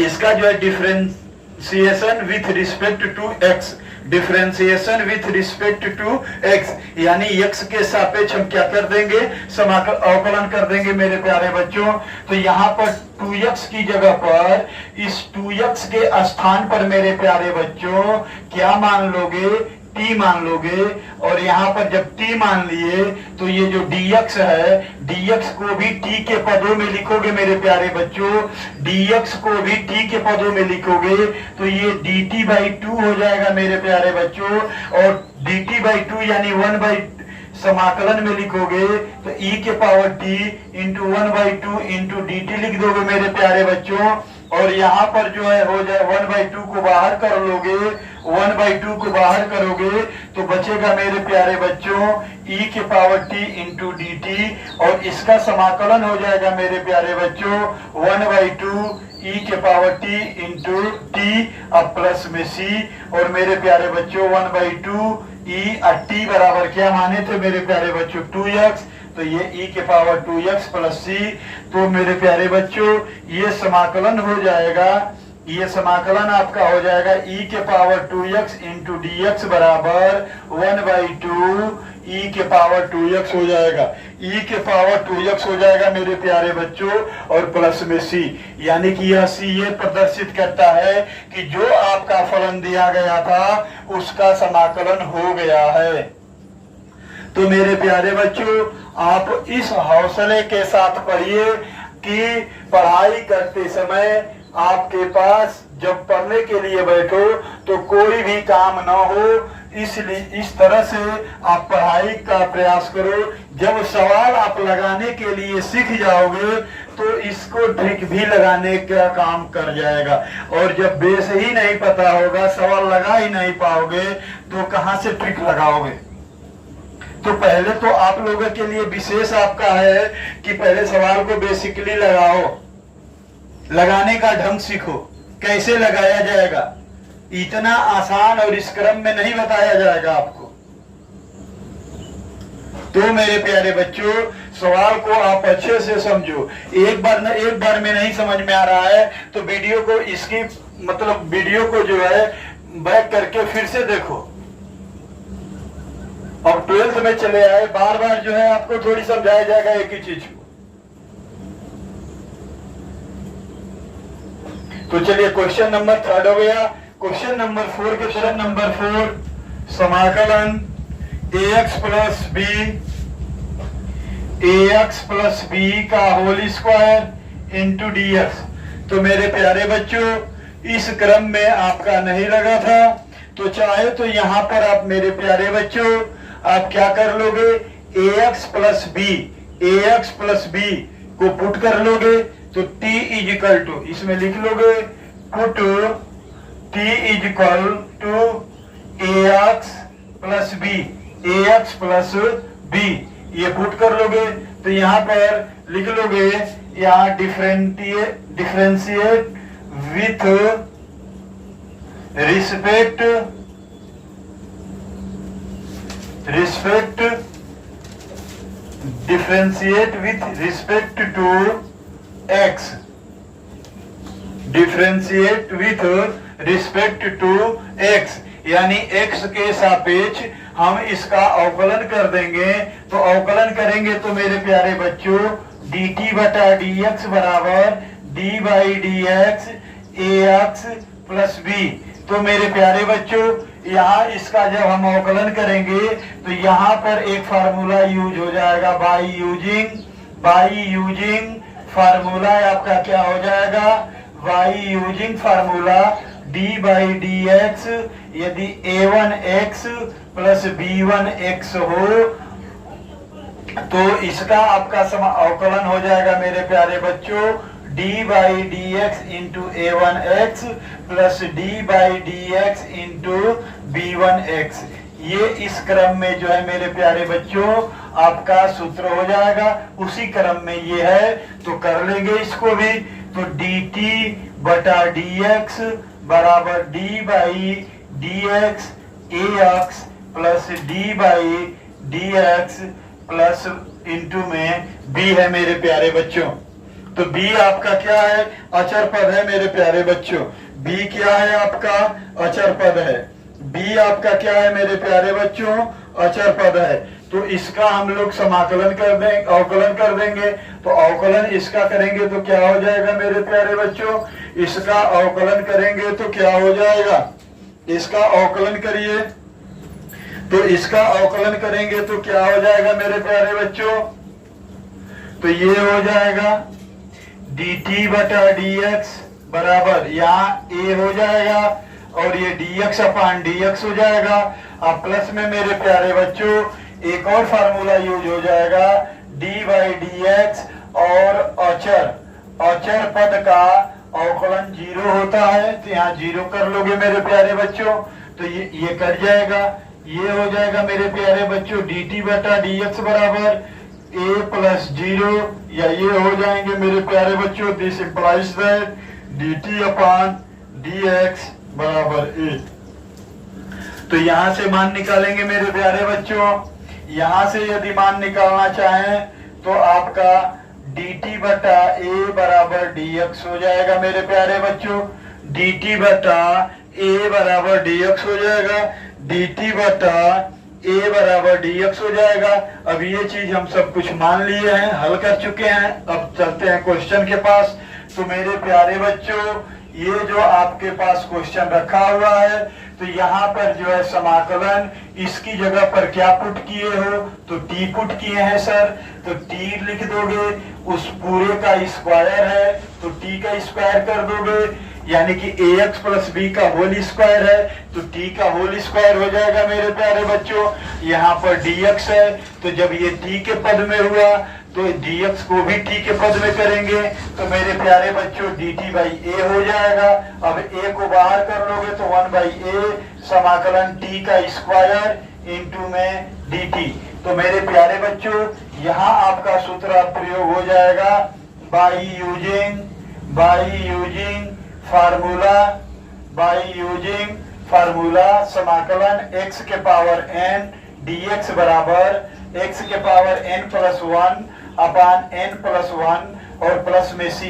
इसका जो है differentiation with respect to x, differentiation with respect to x, यानी x के सापेक्ष हम क्या कर देंगे, अवकलन कर देंगे मेरे प्यारे बच्चों। तो यहाँ पर 2x की जगह पर इस 2x के स्थान पर मेरे प्यारे बच्चों क्या मान लोगे, t मान लोगे, और यहाँ पर जब t मान लिए तो ये जो dx है, dx को भी t के पदों में लिखोगे मेरे प्यारे बच्चों, dx को भी t के पदों में लिखोगे, तो ये dt बाई 2 हो जाएगा मेरे प्यारे बच्चों, और dt बाई 2 यानी 1 बाई समाकलन में लिखोगे तो e के power t into 1 by 2 into dt लिख दोगे मेरे प्यारे बच्चों, और यहाँ पर जो है हो जाए 1 बाई 2 को बाहर कर लोगे, 1 बाई 2 को बाहर करोगे तो बचेगा मेरे प्यारे बच्चों e के पावर t इंटू dt, और इसका समाकलन हो जाएगा मेरे प्यारे बच्चों 1 बाई 2 e के पावर t इंटू t अब प्लस में c, और मेरे प्यारे बच्चों 1 बाई 2 e और t बराबर क्या माने थे मेरे प्यारे बच्चों 2x, तो ये e के पावर 2x प्लस c, तो मेरे प्यारे बच्चों ये समाकलन हो जाएगा, ये समाकलन आपका हो जाएगा e के पावर 2x इंटू dx बराबर 1 बाई 2 e के पावर 2x हो जाएगा, e के पावर 2x हो जाएगा मेरे प्यारे बच्चों, और प्लस में c, यानी कि यह c ये प्रदर्शित करता है कि जो आपका फलन दिया गया था उसका समाकलन हो गया है। तो मेरे प्यारे बच्चों, आप इस हौसले के साथ पढ़िए कि पढ़ाई करते समय आपके पास जब पढ़ने के लिए बैठो तो कोई भी काम ना हो, इसलिए इस तरह से आप पढ़ाई का प्रयास करो। जब सवाल आप लगाने के लिए सीख जाओगे तो इसको ट्रिक भी लगाने का काम कर जाएगा, और जब बेस ही नहीं पता होगा, सवाल लगा ही नहीं पाओगे, तो कहां से ट्रिक लगाओगे। तो पहले तो आप लोगों के लिए विशेष आपका है कि पहले सवाल को बेसिकली लगाओ, लगाने का ढंग सीखो, कैसे लगाया जाएगा, इतना आसान और इस क्रम में नहीं बताया जाएगा आपको। तो मेरे प्यारे बच्चों, सवाल को आप अच्छे से समझो। एक बार में नहीं समझ में आ रहा है तो वीडियो को इसकी मतलब वीडियो को जो है बैक करके फिर से देखो। अब 12th में चले आए, बार बार जो है आपको थोड़ी समझाया जाएगा एक ही चीज को। तो चलिए क्वेश्चन नंबर 3 हो गया। क्वेश्चन नंबर 4 के तरफ नंबर 4 समाकलन ax प्लस b का होल स्क्वायर इंटू dx। तो मेरे प्यारे बच्चों, इस क्रम में आपका नहीं लगा था, तो चाहे तो यहाँ पर आप मेरे प्यारे बच्चों आप क्या कर लोगे, ax प्लस b को पुट कर लोगे तो t इज इक्वल टू, इसमें लिख लोगे put t is equal to ax plus b, ये पुट कर लोगे तो यहाँ पर लिख लोगे, यहाँ differentiate with respect differentiate with respect to x, differentiate with respect to x, यानी x के सापेक्ष हम इसका अवकलन कर देंगे। तो अवकलन करेंगे तो मेरे प्यारे बच्चों dt बटा dx बराबर d by dx ax plus b। तो मेरे प्यारे बच्चों, यहाँ इसका जब हम अवकलन करेंगे तो यहाँ पर एक फार्मूला यूज हो जाएगा, बाई यूजिंग फार्मूला आपका क्या हो जाएगा, by using formula D by d x यदि a1x प्लस b1x हो तो इसका आपका अवकलन हो जाएगा मेरे प्यारे बच्चों d by d x into a1x plus d by d x into b1x। ये इस क्रम में जो है मेरे प्यारे बच्चों आपका सूत्र हो जाएगा। उसी क्रम में ये है तो कर लेंगे इसको भी। तो dt बटा dx बराबर d by dx ax plus d by dx plus into में b है मेरे प्यारे बच्चों। तो b आपका क्या है? अचर पद है मेरे प्यारे बच्चों। b क्या है आपका? अचर पद है। b आपका क्या है मेरे प्यारे बच्चों? अचर पद है। तो इसका हम लोग समाकलन कर देंगे, अवकलन कर देंगे। तो अवकलन इसका करेंगे तो क्या हो जाएगा मेरे प्यारे बच्चों? इसका अवकलन करेंगे तो क्या हो जाएगा? इसका अवकलन करिए तो इसका अवकलन करेंगे तो क्या हो जाएगा मेरे प्यारे बच्चों? तो ये हो जाएगा dt बटा dx बराबर यहाँ a हो जाएगा और ये dx अपान dx हो जाएगा। अब प्लस में मेरे प्यारे बच्चों एक और फार्मूला यूज हो जाएगा d बाई dx और अचर पद का अवकलन 0 होता है तो यहाँ 0 कर लोगे मेरे प्यारे बच्चों। तो ये कट जाएगा। ये हो जाएगा मेरे प्यारे बच्चों dt बटा dx बराबर a प्लस 0 या ये हो जाएंगे मेरे प्यारे बच्चों this implies that dt upon dx बराबर a। तो यहां से मान निकालेंगे मेरे प्यारे बच्चों। यहां से यदि मान निकालना चाहें तो आपका dt बटा a बराबर dx हो जाएगा मेरे प्यारे बच्चों। dt बटा a बराबर dx हो जाएगा। dt बटा a बराबर dx हो जाएगा। अब ये चीज हम सब कुछ मान लिए हैं, हल कर चुके हैं। अब चलते हैं क्वेश्चन के पास। तो मेरे प्यारे बच्चों ये जो आपके पास क्वेश्चन रखा हुआ है तो यहाँ पर जो है समाकलन इसकी जगह पर क्या पुट किए हो? तो t पुट किए हैं सर। तो t लिख दोगे, उस पूरे का स्क्वायर है तो t का स्क्वायर कर दोगे, यानी कि ax प्लस b का होल स्क्वायर है तो t का होल स्क्वायर हो जाएगा मेरे प्यारे बच्चों। यहाँ पर dx है तो जब ये t के पद में हुआ तो dx को भी t के पद में करेंगे तो मेरे प्यारे बच्चों dt बाई a हो जाएगा। अब a को बाहर कर लोगे तो 1 बाई a समाकलन t का स्क्वायर इंटू में dt। तो मेरे प्यारे बच्चों यहाँ आपका सूत्र प्रयोग हो जाएगा बाई यूजिंग फार्मूला समाकलन x के पावर n dx बराबर x के power n plus 1 upon n plus 1 और प्लस में c।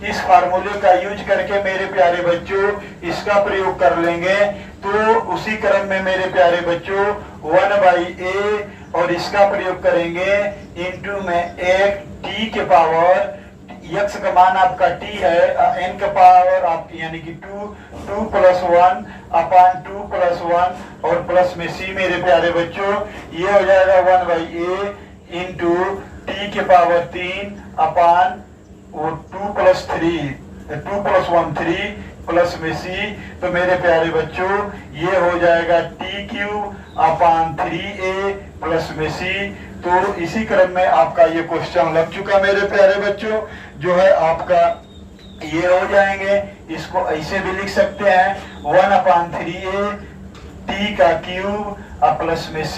इस फार्मूले का यूज करके मेरे प्यारे बच्चों इसका प्रयोग कर लेंगे तो उसी क्रम में मेरे प्यारे बच्चों 1 बाई a और इसका प्रयोग करेंगे इंटू में एक t के पावर x का मान आपका t है n का पावर आप यानी कि 2 प्लस 1 अपान 2 प्लस 1 और प्लस में c मेरे प्यारे बच्चों। ये हो जाएगा 1 बाई a इंटू t के पावर 3 अपान वो 2 प्लस 1 3 प्लस में c। तो मेरे प्यारे बच्चों ये हो जाएगा t क्यूब अपान 3a प्लस में c। तो इसी क्रम में आपका ये क्वेश्चन लग चुका मेरे प्यारे बच्चों। जो है आपका ये हो जाएंगे, इसको ऐसे भी लिख सकते हैं 1 अपान 3a t का क्यूब और प्लस में c।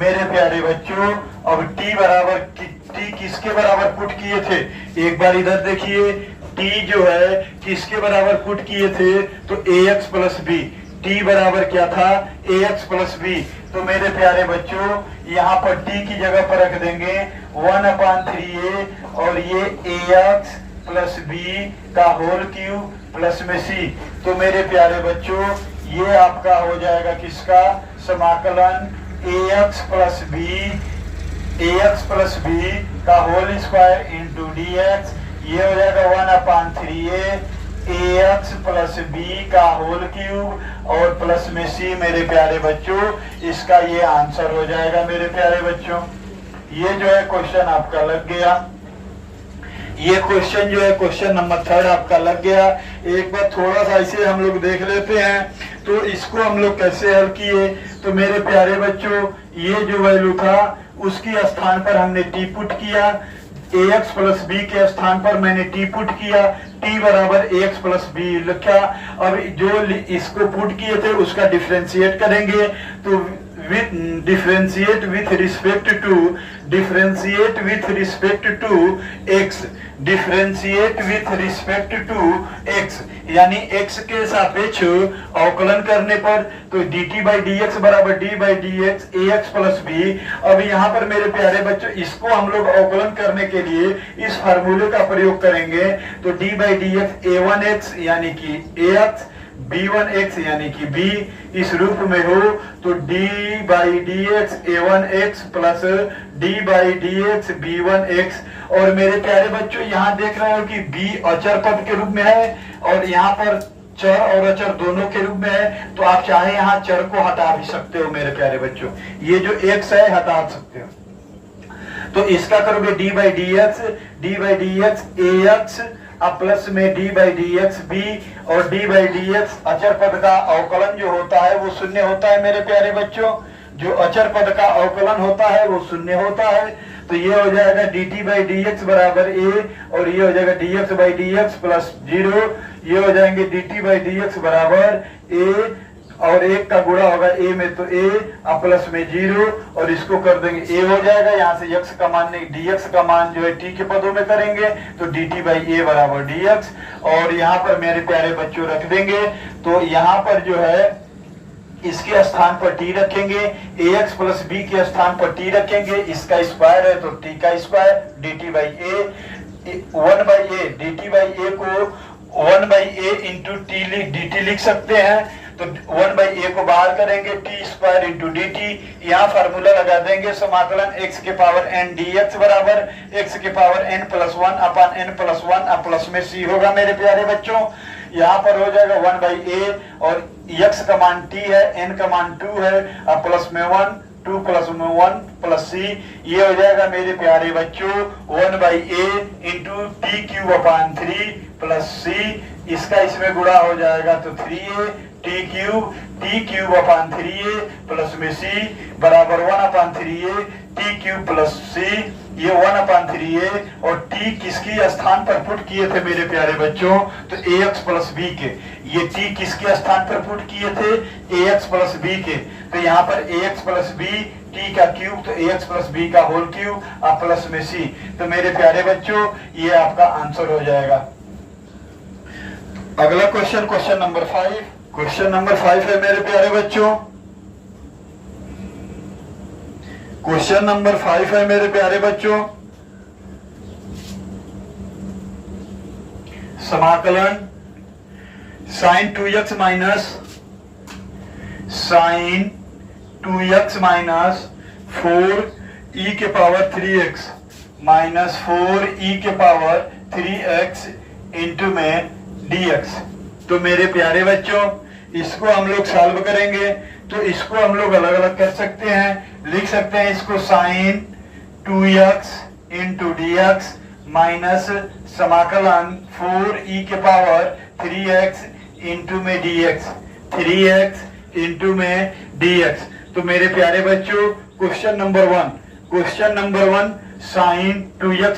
मेरे प्यारे बच्चों अब t बराबर t किसके बराबर पुट किए थे? एक बार इधर देखिए t जो है किसके बराबर पुट किए थे? तो ax प्लस b। t बराबर क्या था? ax plus b। तो मेरे प्यारे बच्चों यहाँ पर t की जगह पर रख देंगे 1 अपान 3a और ये ax प्लस b का होल क्यूब प्लस में c। तो मेरे प्यारे बच्चों ये आपका हो जाएगा किसका समाकलन ax प्लस b का होल स्क्वायर इंटू dx। ये हो जाएगा 1 अपान 3a ax प्लस b का होल क्यूब और प्लस में c। मेरे प्यारे बच्चों इसका ये आंसर हो जाएगा मेरे प्यारे बच्चों। ये जो है क्वेश्चन आपका लग गया। ये क्वेश्चन जो है क्वेश्चन नंबर 3 आपका लग गया। एक बार थोड़ा सा इसे हम लोग देख लेते हैं, तो इसको हम लोग कैसे हल किए। तो मेरे प्यारे बच्चों, ये जो वैल्यू था उसकी स्थान पर हमने टी पुट किया, ax प्लस बी के स्थान पर मैंने टी पुट किया, t बराबर ax प्लस बी लिखा। अब जो इसको पुट किए थे उसका डिफरेंशिएट करेंगे, तो with differentiate with respect to x, differentiate with respect to x, यानी x के सापेक्ष अवकलन करने पर, तो dt बाई डी एक्स बराबर d by d x ax plus b. अब यहाँ पर मेरे प्यारे बच्चों, इसको हम लोग अवकलन करने के लिए इस फार्मूले का प्रयोग करेंगे, तो d by d x a1x यानी कि ax, b1x यानी कि b इस रूप में हो, तो d by d x a1x plus d by d x b1x। और मेरे प्यारे बच्चों, यहाँ देख रहे हो कि b अचर पद के रूप में है और यहाँ पर चर और अचर दोनों के रूप में है, तो आप चाहे यहाँ चर को हटा भी सकते हो मेरे प्यारे बच्चों, ये जो x है हटा सकते हो। तो इसका करोगे d by d x ax अब प्लस में d by d x b, और d बाई डी एक्स अचर पद का अवकलन जो होता है वो शून्य होता है मेरे प्यारे बच्चों, जो अचर पद का अवकलन होता है वो शून्य होता है। तो ये हो जाएगा dt बाई डी एक्स बराबर a, और ये हो जाएगा dx by d x plus 0, ये हो जाएंगे dt बाई डी एक्स बराबर a, और एक का गुणा होगा a में तो a अब प्लस में 0, और इसको कर देंगे a हो जाएगा। यहाँ से x का मान dx का मान जो है t के पदों में करेंगे, तो dt बाई a बराबर dx, और यहाँ पर मेरे प्यारे बच्चों रख देंगे। तो यहाँ पर जो है इसके स्थान पर t रखेंगे, ax प्लस b के स्थान पर t रखेंगे, इसका स्क्वायर है तो t का square dt by a, 1 by a, dt by a को 1 बाई a इंटू dt लिख सकते हैं, तो 1 बाई a को बाहर करेंगे, t square into D T, यहाँ फार्मूला लगा देंगे, समाकलन x के पावर n dx बराबर x के power n plus 1 upon n plus 1 अब प्लस में c होगा मेरे प्यारे बच्चों। यहाँ पर हो जाएगा 1 बाई a, और x का मान t है, n का मान 2 है, अब प्लस में 1, 2 प्लस में 1 प्लस c, ये हो जाएगा मेरे प्यारे बच्चों 1 by a into T cube upon 3 plus c, इसका इसमें गुणा हो जाएगा तो 3a टी क्यूब अपान 3a प्लस में c बराबर 1 अपान 3a T cube plus c, ये 1 अपान 3a, और t किसकी स्थान पर पुट किए थे मेरे प्यारे बच्चों, तो ax प्लस b के, ये t किसके स्थान पर पुट किए थे, ax प्लस b के, तो यहाँ पर ax प्लस b t का क्यूब, तो ax प्लस b का होल क्यूब अब प्लस में c, तो मेरे प्यारे बच्चों ये आपका आंसर हो जाएगा। अगला question, question number 5, question number 5 है मेरे प्यारे बच्चों, क्वेश्चन नंबर 5 है मेरे प्यारे बच्चों, समाकलन साइन 2x माइनस 4e के पावर 3x माइनस 4e के पावर 3x इंटू में dx। तो मेरे प्यारे बच्चों, इसको हम लोग सॉल्व करेंगे, तो इसको हम लोग अलग अलग कर सकते हैं, लिख सकते हैं इसको sine 2x into d x minus समाकलन 4e के पावर 3x इंटू में dx, 3x इंटू में dx। तो मेरे प्यारे बच्चों, question number 1 sine 2x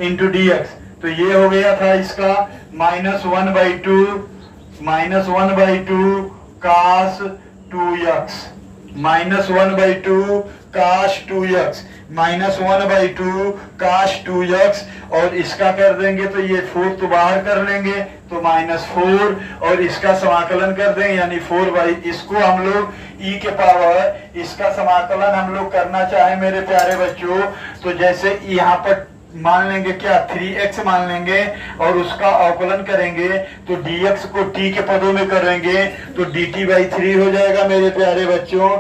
into dx, तो ये हो गया था इसका minus 1 by two cos 2x, minus 1 by two cos 2x, minus 1 by two cos 2x, और इसका कर देंगे तो ये 4 तो बाहर कर लेंगे तो माइनस 4, और इसका समाकलन कर देंगे यानी 4 बाई, इसको हम लोग e के पावर, इसका समाकलन हम लोग करना चाहे मेरे प्यारे बच्चों, तो जैसे यहाँ पर मान लेंगे क्या 3x मान लेंगे और उसका अवकलन करेंगे, तो dx को t के पदों में करेंगे तो dt बाई 3 हो जाएगा मेरे प्यारे बच्चों,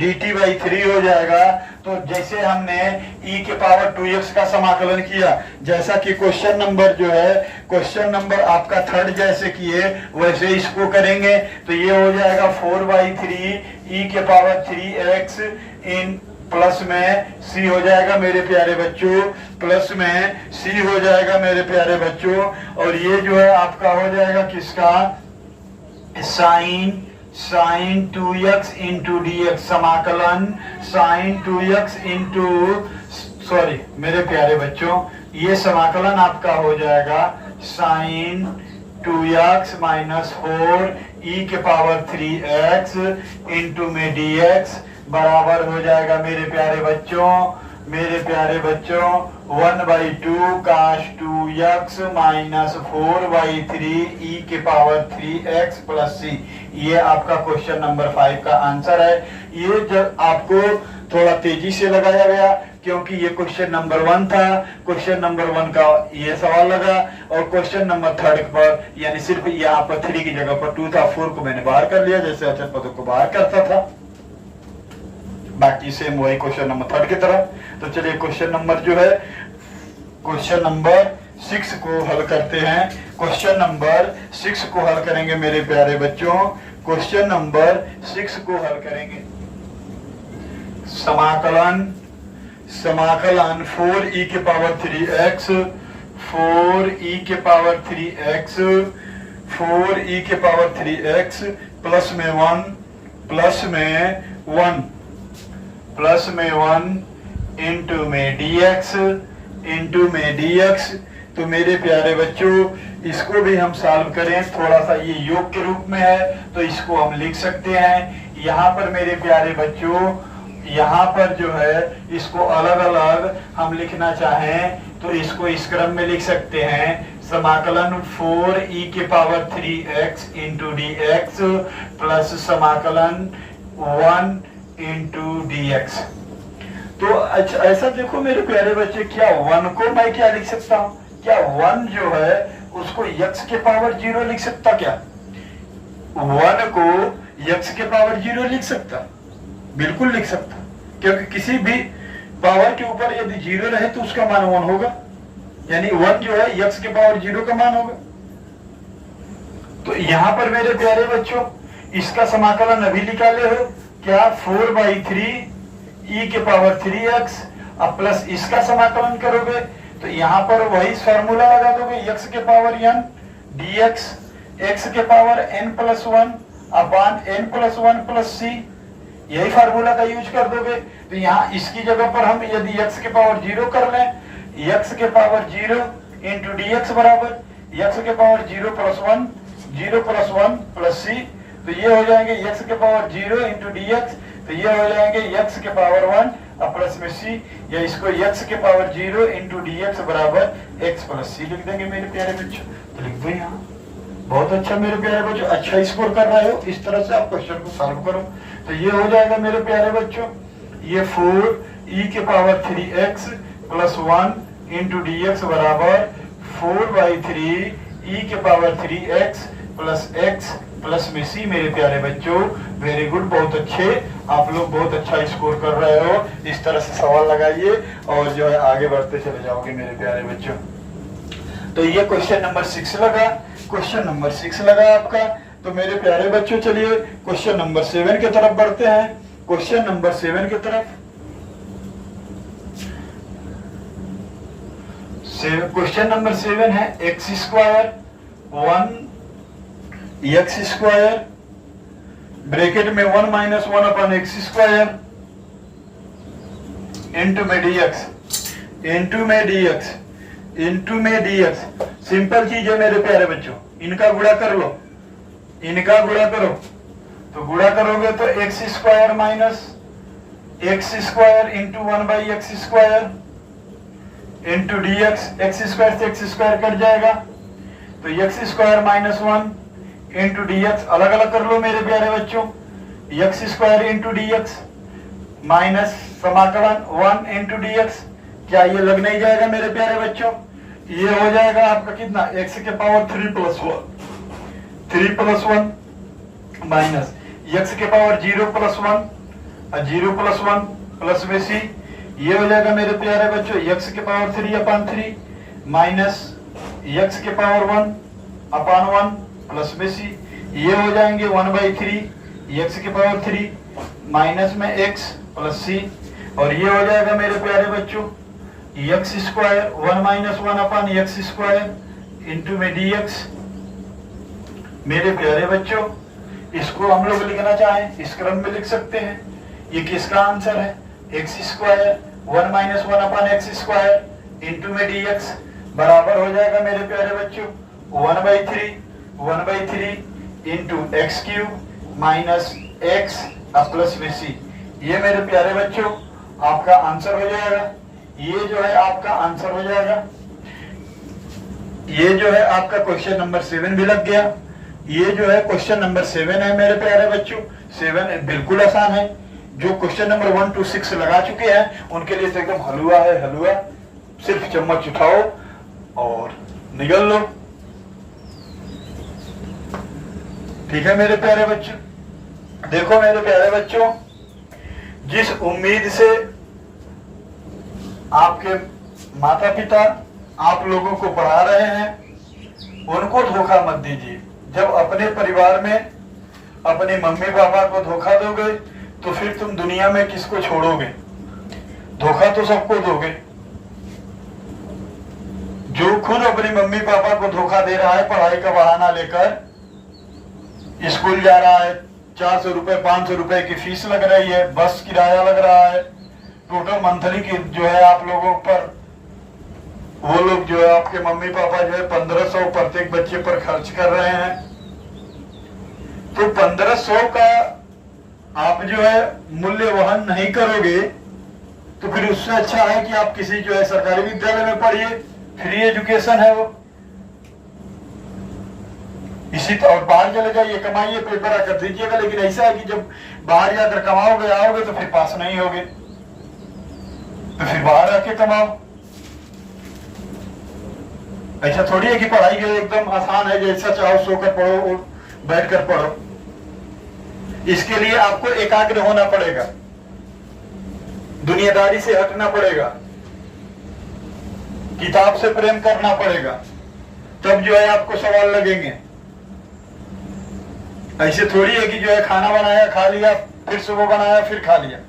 dt बाई 3 हो जाएगा। तो जैसे हमने e के पावर 2x का समाकलन किया, जैसा कि क्वेश्चन नंबर जो है, क्वेश्चन नंबर आपका 3 जैसे किए वैसे इसको करेंगे, तो ये हो जाएगा 4 बाई 3 e के पावर 3x इन प्लस में सी हो जाएगा मेरे प्यारे बच्चों, प्लस में सी हो जाएगा मेरे प्यारे बच्चों। और ये जो है आपका हो जाएगा किसका, sine 2x into d x, समाकलन साइन 2x इंटू, सॉरी मेरे प्यारे बच्चों, ये समाकलन आपका हो जाएगा साइन 2x माइनस 4 e के पावर 3x इंटू में dx बराबर हो जाएगा मेरे प्यारे बच्चों, 1/2 cos 2x माइनस 4/3 e के पावर 3x प्लस c। ये आपका क्वेश्चन नंबर 5 का आंसर है। ये जब आपको थोड़ा तेजी से लगाया गया क्योंकि ये क्वेश्चन नंबर 1 था, क्वेश्चन नंबर 1 का ये सवाल लगा, और क्वेश्चन नंबर 3 पर यानी सिर्फ यहाँ पर 3 की जगह पर 2 था, 4 को मैंने बाहर कर लिया जैसे अचल पदों को बाहर करता था, बाकी सेम वही क्वेश्चन नंबर 3 की तरह। तो चलिए क्वेश्चन नंबर जो है, क्वेश्चन नंबर 6 को हल करते हैं। क्वेश्चन नंबर 6 को हल करेंगे मेरे प्यारे बच्चों, क्वेश्चन नंबर 6 को हल करेंगे। समाकलन 4e के पावर 3x, 4e के पावर 3x, 4e के पावर 3x प्लस में 1, प्लस में 1 इंटू में dx, इंटू में dx। तो मेरे प्यारे बच्चों इसको भी हम सॉल्व करें, थोड़ा सा ये योग के रूप में है तो इसको हम लिख सकते हैं। यहाँ पर मेरे प्यारे बच्चों, यहाँ पर जो है इसको अलग अलग हम लिखना चाहें तो इसको इस क्रम में लिख सकते हैं, समाकलन 4e के power 3x into dx plus समाकलन 1 इंटू dx। तो अच्छा ऐसा देखो मेरे प्यारे बच्चे, क्या 1 को मैं क्या लिख सकता हूँ, क्या 1 जो है उसको x के पावर 0 लिख सकता, क्या 1 को x के पावर 0 लिख सकता, बिल्कुल लिख सकता, क्योंकि किसी भी पावर के ऊपर यदि 0 रहे तो उसका मान 1 होगा, यानी 1 जो है x के पावर 0 का मान होगा। तो यहां पर मेरे प्यारे बच्चों इसका समाकलन अभी निकाले हो क्या, 4/3 e के पावर 3x, अब प्लस इसका समाकलन करोगे तो यहां पर वही फॉर्मूला लगा दोगे, x के पावर n dx, x के पावर n+1 अपान n+1 प्लस c, यही फार्मूला का यूज कर दोगे। तो यहाँ इसकी जगह पर हम यदि x के पावर 0 कर लें, x के पावर 0 इंटू dx बराबर x के पावर 0 प्लस 1 प्लस c, तो ये हो जाएंगे x के पावर 0 इंटू dx, तो ये हो जाएंगे x के पावर 1 और प्लस में c, या इसको x के पावर 0 इंटू dx बराबर x प्लस c लिख देंगे मेरे प्यारे बच्चों। तो लिख दो यहाँ, बहुत अच्छा मेरे प्यारे बच्चों, अच्छा स्कोर कर रहे हो, इस तरह से आप क्वेश्चन को सॉल्व करो। तो ये हो जाएगा मेरे प्यारे बच्चों, ये 4e के power 3x plus 1 into dx बराबर 4/3 e के power 3x plus x plus में c। मेरे प्यारे बच्चों वेरी गुड, बहुत अच्छे, आप लोग बहुत अच्छा स्कोर कर रहे हो। इस तरह से सवाल लगाइए और जो है आगे बढ़ते चले जाओगे मेरे प्यारे बच्चों। तो ये क्वेश्चन नंबर 6 लगा, क्वेश्चन नंबर 6 लगा आपका। तो मेरे प्यारे बच्चों चलिए क्वेश्चन नंबर 7 की तरफ बढ़ते हैं। क्वेश्चन नंबर 7 की तरफ, क्वेश्चन नंबर 7 है x² 1x² ब्रैकेट में 1 - 1 अपन x² इंटू में dx, इंटू में dx। सिंपल चीज है मेरे प्यारे बच्चों, इनका गुणा कर लो, इनका गुणा करो, तो गुणा करोगे तो x² minus x² into 1/x² into dx, x² से x² कट जाएगा तो x² माइनस 1 इंटू dx, अलग अलग कर लो मेरे प्यारे बच्चों, x² इंटू dx माइनस समाकलन 1 इंटू dx। क्या ये लग नहीं जाएगा मेरे प्यारे बच्चों, ये हो जाएगा आपका कितना, x के पावर 3 प्लस 1 माइनस x के पावर 0 प्लस 1 और 0 प्लस 1 प्लस में c। ये हो जाएगा मेरे प्यारे बच्चों x के पावर 3/3 माइनस x के पावर 1/1 प्लस में c। ये हो जाएंगे 1/3 x के पावर 3 माइनस में x प्लस c। और ये हो जाएगा मेरे प्यारे बच्चों एक्स स्क्वायर 1 माइनस 1 अपन एक्स स्क्वायर इंटू में डी एक्स। मेरे प्यारे बच्चों इसको हम लोग लिखना चाहें इस क्रम में लिख सकते हैं। ये किसका आंसर है? एक्स स्क्वायर 1 माइनस 1 अपन एक्स स्क्वायर इंटू में डी एक्स बराबर हो जाएगा मेरे प्यारे बच्चों 1/3 into x cube minus x plus में सी। ये मेरे प्यारे बच्चों आपका आंसर हो जाएगा। ये जो है आपका आंसर हो जाएगा। ये जो है आपका क्वेश्चन नंबर 7 भी लग गया। ये जो है क्वेश्चन नंबर 7 है मेरे प्यारे बच्चों। 7 बिल्कुल आसान है। जो क्वेश्चन नंबर 1 to 6 लगा चुके हैं उनके लिए तो एकदम हलवा है, हलवा। सिर्फ चम्मच उठाओ और निगल लो। ठीक है मेरे प्यारे बच्चों। देखो मेरे प्यारे बच्चों, जिस उम्मीद से आपके माता पिता आप लोगों को पढ़ा रहे हैं उनको धोखा मत दीजिए। जब अपने परिवार में अपने मम्मी पापा को धोखा दोगे तो फिर तुम दुनिया में किसको छोड़ोगे? धोखा तो सबको दोगे। जो खुद अपने मम्मी पापा को धोखा दे रहा है पढ़ाई का बहाना लेकर, स्कूल जा रहा है, 400 रुपए 500 रुपए की फीस लग रही है, बस किराया लग रहा है, टोटल मंथली की जो है आप लोगों पर, वो लोग जो है आपके मम्मी पापा जो है 1500 प्रत्येक बच्चे पर खर्च कर रहे हैं। तो 1500 का आप जो है मूल्य वहन नहीं करोगे तो फिर उससे अच्छा है कि आप किसी जो है सरकारी विद्यालय में पढ़िए। फ्री एजुकेशन है वो। इसी तो, और बाहर चले जाइए, कमाइए, पेपर आकर दीजिएगा। लेकिन ऐसा है कि जब बाहर जाकर कमाओगे आओगे तो फिर पास नहीं होगे, तो फिर बाहर आके कमाओ। ऐसा थोड़ी है कि पढ़ाई के एकदम आसान है, जैसा चाहो सोकर पढ़ो और बैठकर पढ़ो। इसके लिए आपको एकाग्र होना पड़ेगा, दुनियादारी से हटना पड़ेगा, किताब से प्रेम करना पड़ेगा, तब जो है आपको सवाल लगेंगे। ऐसे थोड़ी है कि जो है खाना बनाया खा लिया, फिर सुबह बनाया फिर खा लिया।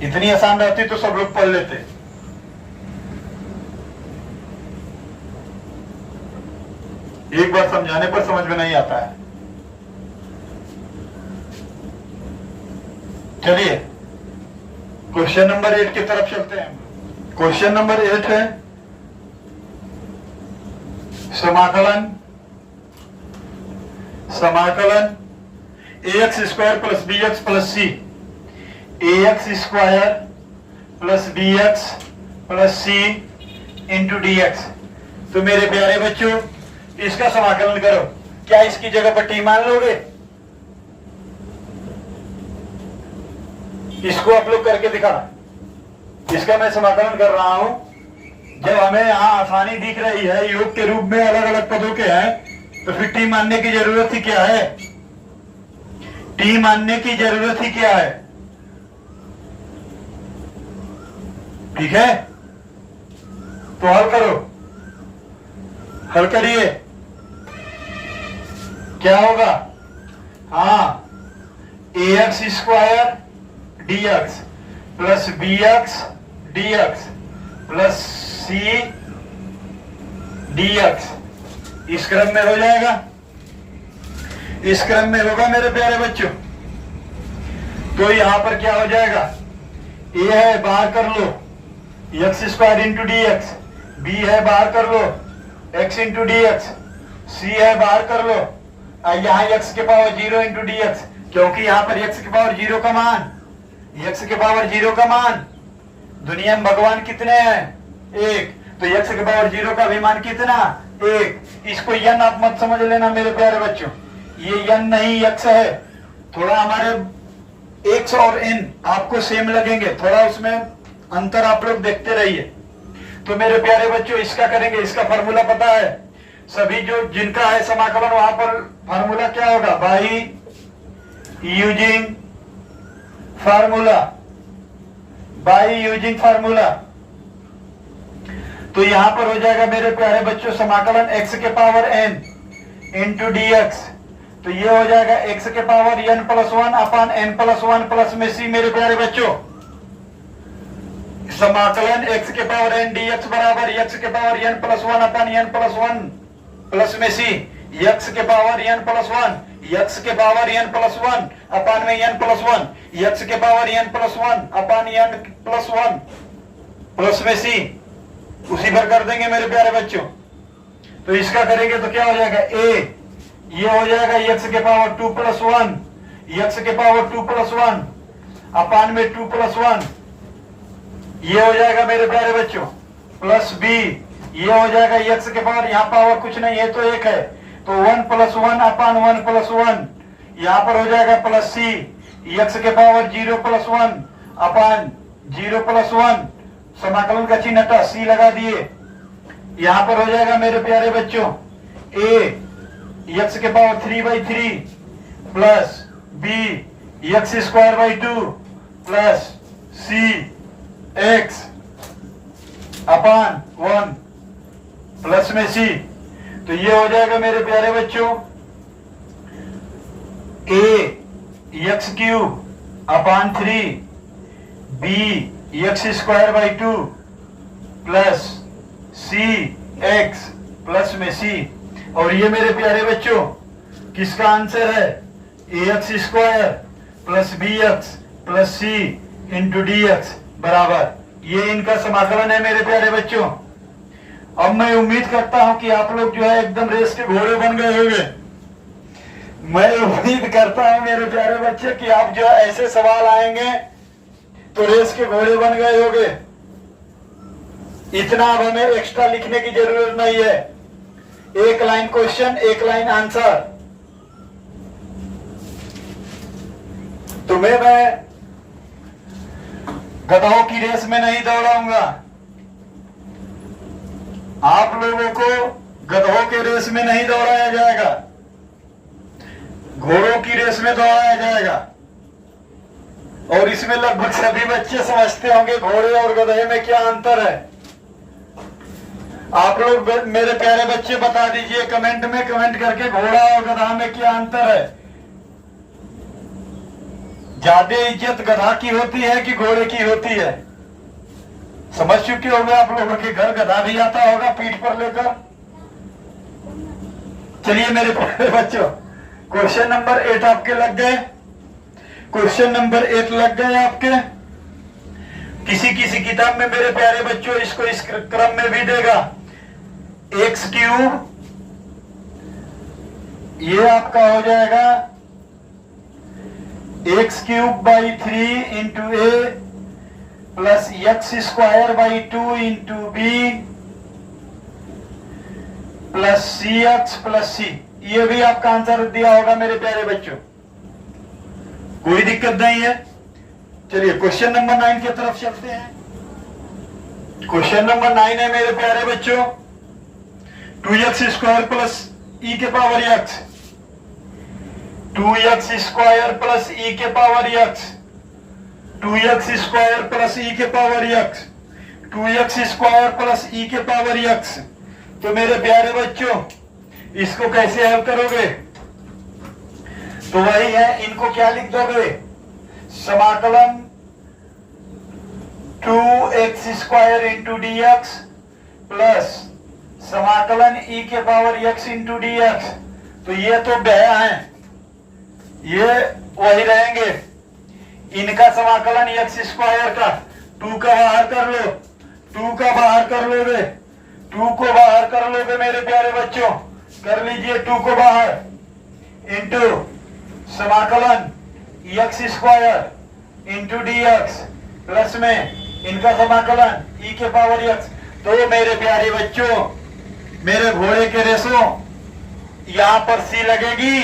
इतनी आसान रहती तो सब लोग पढ़ लेते। एक बार समझाने पर समझ में नहीं आता है। चलिए क्वेश्चन नंबर 8 की तरफ चलते हैं। क्वेश्चन नंबर 8 है समाकलन ax square plus bx plus c, ax square plus bx plus c into dx। तो मेरे प्यारे बच्चों इसका समाकलन करो। क्या इसकी जगह पर t मान लोगे? इसको आप लोग करके दिखाना। इसका मैं समाकलन कर रहा हूं। जब हमें यहां आसानी दिख रही है, योग के रूप में अलग अलग पदों के हैं, तो फिर टी मानने की जरूरत ही क्या है? टी मानने की जरूरत ही क्या है? ठीक है, तो हल करो, हल करिए। क्या होगा? हाँ, ax square dx plus bx dx plus c dx इस क्रम में हो जाएगा। इस क्रम में होगा मेरे प्यारे बच्चों। तो यहां पर क्या हो जाएगा? a है बाहर कर लो x square into d x, b है बाहर कर लो x into d x, c है बाहर कर लो यहाँ x के पावर 0 इंटू डी एक्स, क्योंकि यहाँ पर x के पावर 0 का मान, x के पावर 0 का मान, दुनिया में भगवान कितने हैं? एक। तो x के पावर 0 का भी मान कितना? एक। इसको यन आप मत समझ लेना मेरे प्यारे बच्चों, ये यन नहीं x है। थोड़ा हमारे x और n आपको सेम लगेंगे, थोड़ा उसमें अंतर आप लोग देखते रहिए। तो मेरे प्यारे बच्चों इसका करेंगे। इसका फार्मूला पता है सभी, जो जिनका है समाकलन वहां पर फार्मूला क्या होगा? By using formula, by using formula. तो यहां पर हो जाएगा मेरे प्यारे बच्चों समाकलन x के power n into d x. तो ये हो जाएगा x के पावर n+1 अपन n+1 प्लस में c मेरे प्यारे बच्चों। समाकलन x के पावर n dx बराबर x के पावर n प्लस 1 अपन n प्लस 1 प्लस में c x के पावर n प्लस 1 x के पावर n प्लस 1 अपन में n प्लस 1 x के पावर n प्लस 1 अपन n प्लस 1 प्लस में c उसी पर कर देंगे मेरे प्यारे बच्चों। तो इसका करेंगे तो क्या हो जाएगा a, ये हो जाएगा x के पावर 2 प्लस 1 x के पावर 2 प्लस 1 अपान में 2 प्लस 1, ये हो जाएगा मेरे प्यारे बच्चों प्लस b, ये हो जाएगा x के पावर, यहाँ पावर कुछ नहीं है तो एक है तो 1 प्लस 1 अपान 1 प्लस 1, यहाँ पर हो जाएगा प्लस c x के पावर 0 प्लस 1 अपान 0 प्लस 1, समाकलन का चिन्ह हटा c लगा दिए, यहाँ पर हो जाएगा मेरे प्यारे बच्चों a x के power 3/3 plus b x square by 2 plus c x upon 1 plus में c, तो ये हो जाएगा मेरे प्यारे बच्चों a x cube upon 3 b x square by 2 plus c x plus में c, और ये मेरे प्यारे बच्चों किसका आंसर है ax square plus bx plus c into dx बराबर, ये इनका समाकलन है मेरे प्यारे बच्चों। अब मैं उम्मीद करता हूं कि आप लोग जो है एकदम रेस के घोड़े बन गए होंगे। मैं उम्मीद करता हूं मेरे प्यारे बच्चे कि आप जो है ऐसे सवाल आएंगे तो रेस के घोड़े बन गए होंगे। इतना अब हमें एक्स्ट्रा लिखने की जरूरत नहीं है, एक लाइन क्वेश्चन एक लाइन आंसर। तुम्हें मैं गधाओं की रेस में नहीं दौड़ाऊंगा, आप लोगों को गधों के रेस में नहीं दौड़ाया जाएगा, घोड़ों की रेस में दौड़ाया जाएगा। और इसमें लगभग सभी बच्चे समझते होंगे घोड़े और गधे में क्या अंतर है। आप लोग मेरे प्यारे बच्चे बता दीजिए कमेंट में, कमेंट करके घोड़ा और गधा में क्या अंतर है। ज्यादा इज्जत गधा की होती है कि घोड़े की होती है? समझ चुके होंगे आप लोगों के घर गधा भी आता होगा पीठ पर लेकर। चलिए मेरे प्यारे बच्चों, क्वेश्चन नंबर 8 आपके लग गए, क्वेश्चन नंबर 8 लग गए आपके। किसी किसी किताब में मेरे प्यारे बच्चों इसको इस क्रम में भी देगा, एक्स क्यूब, ये आपका हो जाएगा x cube by 3 into a plus x square by 2 into b plus c x plus c, ये भी आपका आंसर दिया होगा मेरे प्यारे बच्चों, कोई दिक्कत नहीं है। चलिए क्वेश्चन नंबर 9 की तरफ चलते हैं। क्वेश्चन नंबर 9 है मेरे प्यारे बच्चों 2x स्क्वायर प्लस ई के power x, 2x square plus e के power x, 2x square plus e के power x, 2x square plus e के पावर एक्स। तो मेरे प्यारे बच्चों इसको कैसे हल करोगे? तो वही है, इनको क्या लिख दोगे, समाकलन 2x square into d x plus समाकलन e के power x into d x. तो ये तो बया है, ये वही रहेंगे। इनका समाकलन x स्क्वायर का 2 का बाहर कर लो, 2 का बाहर कर लोगे, 2 को बाहर कर लोगे मेरे प्यारे बच्चों, कर लीजिए 2 को बाहर, इंटू समाकलन x square into d x plus में इनका समाकलन e के पावर x। तो मेरे प्यारे बच्चों, मेरे घोड़े के रेसों, यहां पर सी लगेगी।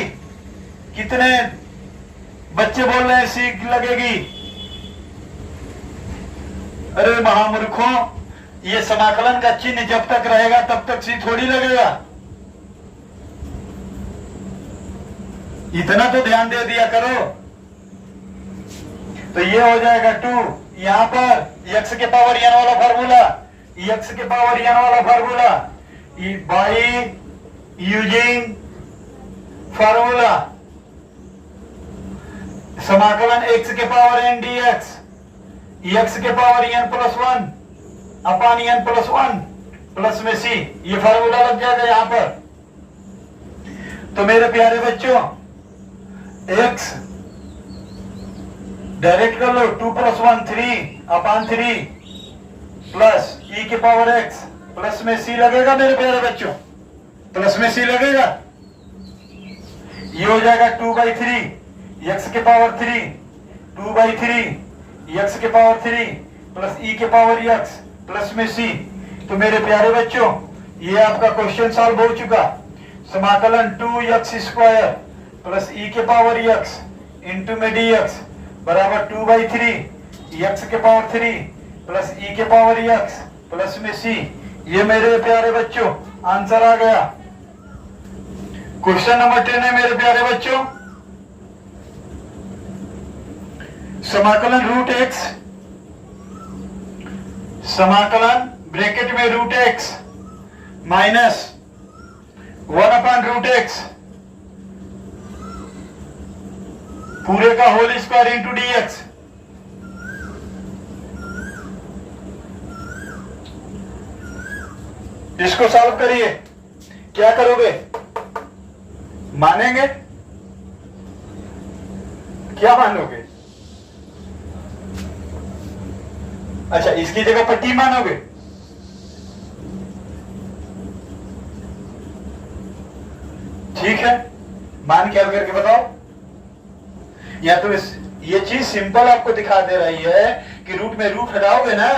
कितने बच्चे बोल रहे हैं सी लगेगी? अरे महामूर्खों, ये समाकलन का चिन्ह जब तक रहेगा तब तक सी थोड़ी लगेगा। इतना तो ध्यान दे दिया करो। तो ये हो जाएगा 2, यहां पर x के पावर n वाला फार्मूला, x के पावर n वाला फार्मूला बाई यूजिंग फार्मूला समाकलन x के पावर n dx एक्स के power n plus one upon n plus one plus में सी, ये फार्मूला लग जाएगा यहां पर। तो मेरे प्यारे बच्चों एक्स डायरेक्ट कर लो, 2 + 1 3 अपान 3 प्लस ई के पावर एक्स प्लस में सी लगेगा मेरे प्यारे बच्चों, प्लस में सी लगेगा। ये हो जाएगा 2/3 एक्स के पावर 3 2/3 एक्स के पावर 3 प्लस ई के पावर एक्स प्लस में सी। तो मेरे प्यारे बच्चों ये आपका क्वेश्चन सॉल्व हो चुका। समाकलन 2x² प्लस ई के पावर एक्स इंटू में dx बराबर 2/3 एक्स के पावर 3 प्लस ई के पावर एक्स प्लस में सी। ये मेरे प्यारे बच्चों आंसर आ गया। क्वेश्चन नंबर 10 है मेरे प्यारे बच्चों, समाकलन रूट एक्स, समाकलन ब्रैकेट में रूट एक्स माइनस 1/√x पूरे का होल स्क्वायर इंटू dx। इसको सॉल्व करिए, क्या करोगे? मानेंगे? क्या मानोगे? अच्छा, इसकी जगह पर टी मानोगे? ठीक है, मान के हल करके बताओ। या तो ये चीज सिंपल आपको दिखा दे रही है कि रूट में रूट हटाओगे ना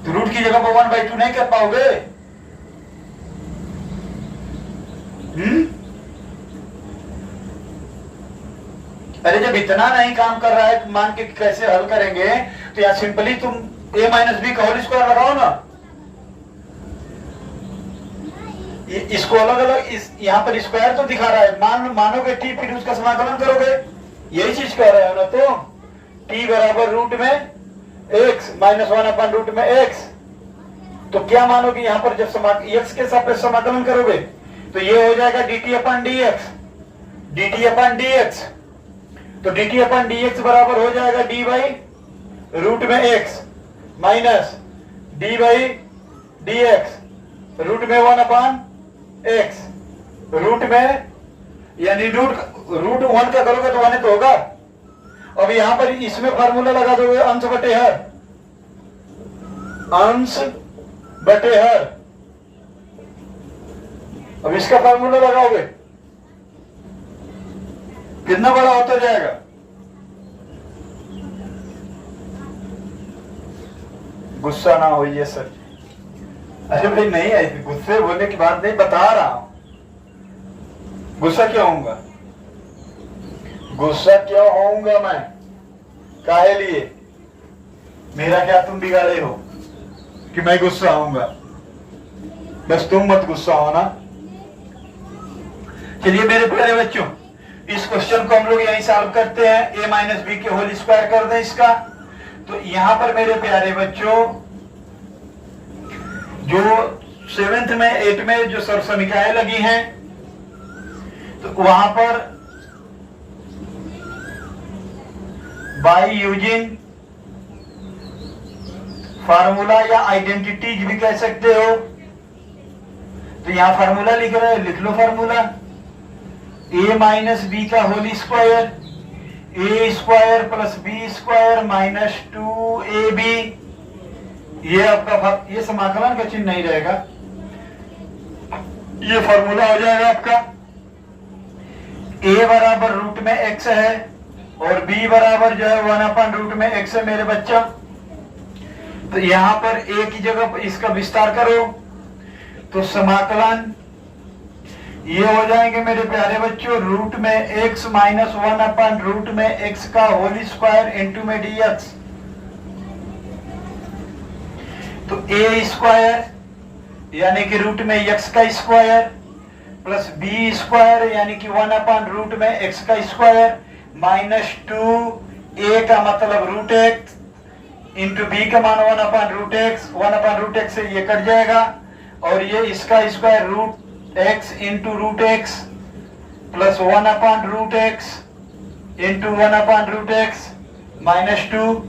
तो रूट की जगह पर 1/2 नहीं कर पाओगे। अरे जब इतना नहीं काम कर रहा है तो मान के कैसे हल करेंगे? तो यहां सिंपली तुम a - b का होल स्क्वायर लगाओ ना। इसको अलग अलग यहाँ पर स्क्वायर तो दिखा रहा है, मानोगे टी फिर उसका समाकलन करोगे, यही चीज कह रहे हो ना। तो टी बराबर रूट में x माइनस 1/रूट में x। तो क्या मानोगे यहाँ पर जब x के सापेक्ष समाकलन करोगे तो ये हो जाएगा dt/dx, dt/dx। तो dt/dx बराबर हो जाएगा d/रूट में x माइनस d/dx रूट में 1/x रूट में, यानी रूट 1 का करोगे तो 1 तो होगा। अब यहां पर इसमें फार्मूला लगा दोगे अंश बटे हर, अंश बटे हर। अब इसका फार्मूला लगाओगे कितना बड़ा होता जाएगा? गुस्सा ना होइए सर। अरे भाई नहीं आई थी, गुस्से बोलने की बात नहीं, बता रहा हूं। गुस्सा क्यों होऊंगा? गुस्सा क्यों होऊंगा मैं? काहे लिए? मेरा क्या तुम बिगाड़े हो कि मैं गुस्सा होऊंगा? बस तुम मत गुस्सा होना। चलिए मेरे प्यारे बच्चों, इस क्वेश्चन को हम लोग यहीं सॉल्व करते हैं। a - b के होल स्क्वायर कर दें इसका। तो यहां पर मेरे प्यारे बच्चों जो 7th में 8 में जो सरसमिकाएं लगी हैं तो वहां पर बाय यूजिंग फार्मूला या आइडेंटिटीज भी कह सकते हो। तो यहां फार्मूला लिख रहे हैं, लिख लो फार्मूला a - b का whole square a² + b² minus 2ab। ये आपका ये समाकलन का चिन्ह नहीं रहेगा, ये फॉर्मूला हो जाएगा आपका। a बराबर रूट में x है और b बराबर जो है 1/रूट में x है मेरे बच्चा। तो यहां पर a की जगह पर इसका विस्तार करो तो समाकलन ये हो जाएंगे मेरे प्यारे बच्चों रूट में x माइनस 1/रूट में x का होल स्क्वायर इंटू में dx। तो a² यानी कि रूट में x का स्क्वायर प्लस b² यानी कि 1/रूट में x का स्क्वायर माइनस 2a का मतलब रूट x इंटू b का मान 1/√x। 1/√x से ये कट जाएगा और ये इसका square root x into root x plus 1/√x into 1/√x -2,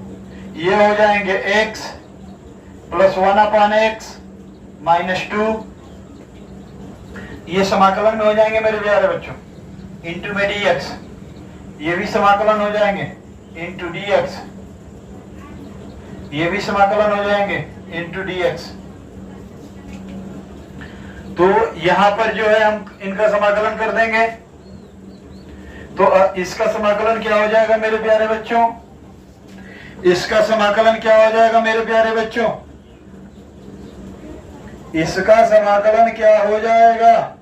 ये हो जाएंगे x प्लस 1/x -2, ये समाकलन में हो जाएंगे मेरे प्यारे बच्चों, इंटू में dx, ये भी समाकलन हो जाएंगे इंटू dx, ये भी समाकलन हो जाएंगे इंटू dx। तो यहां पर जो है हम इनका समाकलन कर देंगे, तो इसका समाकलन क्या हो जाएगा मेरे प्यारे बच्चों, इसका समाकलन क्या हो जाएगा मेरे प्यारे बच्चों, इसका समाकलन क्या हो जाएगा,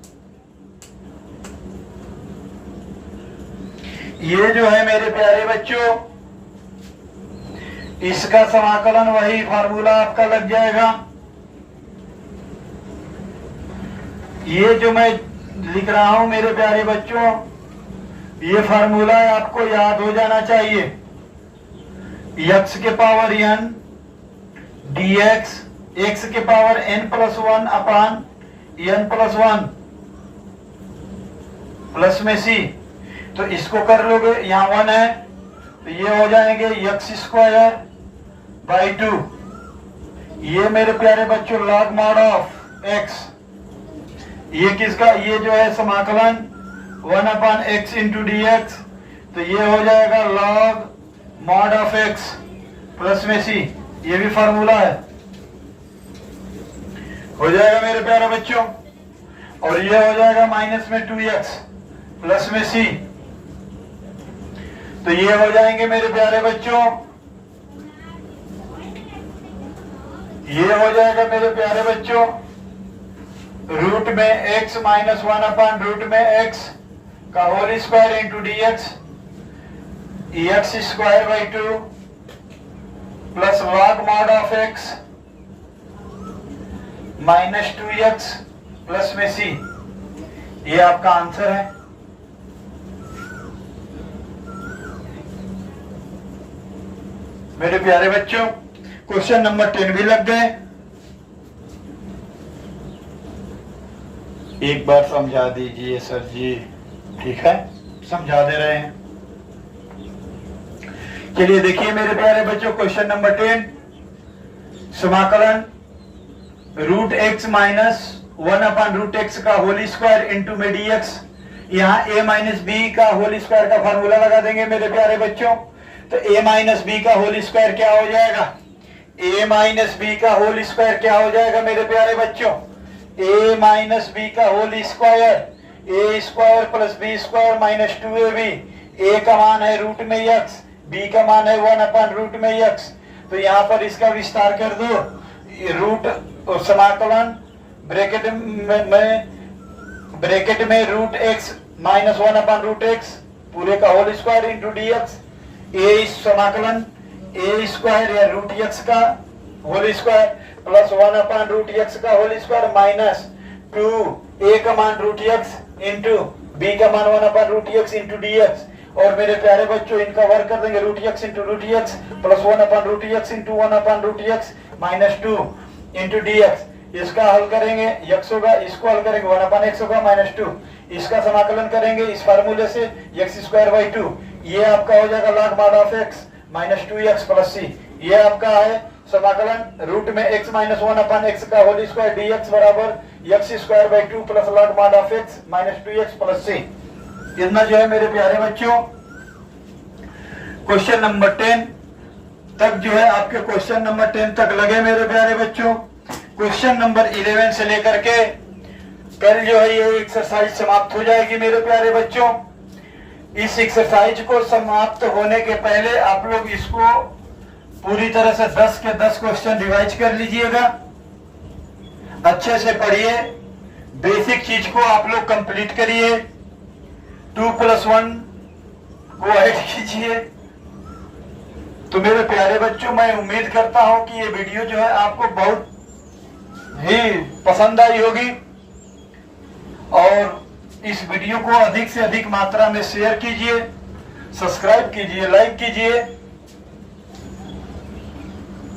ये जो है मेरे प्यारे बच्चों, इसका समाकलन वही फार्मूला आपका लग जाएगा। ये जो मैं लिख रहा हूं मेरे प्यारे बच्चों, ये फार्मूला आपको याद हो जाना चाहिए। x के पावर n dx x के पावर n+1 अपान n+1 प्लस में c, तो इसको कर लोगे, यहाँ 1 है तो ये हो जाएंगे x²/2, ये मेरे प्यारे बच्चों log mod ऑफ x, ये किसका, ये जो है समाकलन 1/x इंटू dx, तो ये हो जाएगा log mod of x plus में c, ये भी फार्मूला है, हो जाएगा मेरे प्यारे बच्चों। और ये हो जाएगा माइनस में 2x प्लस में c, तो ये हो जाएंगे मेरे प्यारे बच्चों, ये हो जाएगा मेरे प्यारे बच्चों रूट में x -1/रूट में x का whole square into dx, x²/2 plus log mod of x -2x plus में c, ये आपका आंसर है। मेरे प्यारे बच्चों क्वेश्चन नंबर 10 भी लग गए, एक बार समझा दीजिए सर जी, ठीक है समझा दे रहे हैं। चलिए देखिए मेरे प्यारे बच्चों क्वेश्चन नंबर 10, समाकलन रूट x -1/रूट x का होल स्क्वायर इंटू में dx, यहाँ a -b का होल स्क्वायर का फार्मूला लगा देंगे मेरे प्यारे बच्चों। तो a -b का होल स्क्वायर क्या हो जाएगा, a -b का होल स्क्वायर क्या हो जाएगा मेरे प्यारे बच्चों, a -b का whole square, a² plus b² -2ab, a का मान है रूट में x, b का मान है 1/रूट में x, तो यहाँ पर इसका विस्तार कर दो, रूट और समाकलन ब्रैकेट में रूट x -1/रूट x पूरे का whole square into dx, a समाकलन a² या रूट x का होल स्क्वायर प्लस 1/रूट x का होल स्क्वायर माइनस 2 a का मान रूट x इंटू b का मान 1/रूट x इंटू dx, और मेरे प्यारे बच्चों इनका वर्क कर देंगे root x into root x plus 1/रूट x इंटू 1/रूट x माइनस 2 इंटू dx, इसका हल करेंगे x होगा, इसको हल करेंगे 1/x होगा -2, इसका समाकलन करेंगे इस फार्मूले से x²/2, ये आपका हो जाएगा log mod of x -2x plus c, ये आपका है समाकलन रूट में x -1/x का होल स्क्वायर dx बराबर x²/2 plus log mod of x -2x plus c। इतना जो है मेरे प्यारे बच्चों क्वेश्चन नंबर 10 तक जो है आपके क्वेश्चन नंबर 10 तक लगे मेरे प्यारे बच्चों। क्वेश्चन नंबर 11 से लेकर के कल जो है ये एक्सरसाइज समाप्त हो जाएगी मेरे प्यारे बच्चों। इस एक्सरसाइज को समाप्त होने के पहले आप लोग इसको पूरी तरह से 10 के 10 क्वेश्चन रिवाइज कर लीजिएगा, अच्छे से पढ़िए, बेसिक चीज को आप लोग कंप्लीट करिए, 2+1 को ऐड कीजिए। तो मेरे प्यारे बच्चों मैं उम्मीद करता हूं कि ये वीडियो जो है आपको बहुत ही पसंद आई होगी, और इस वीडियो को अधिक से अधिक मात्रा में शेयर कीजिए, सब्सक्राइब कीजिए, लाइक कीजिए।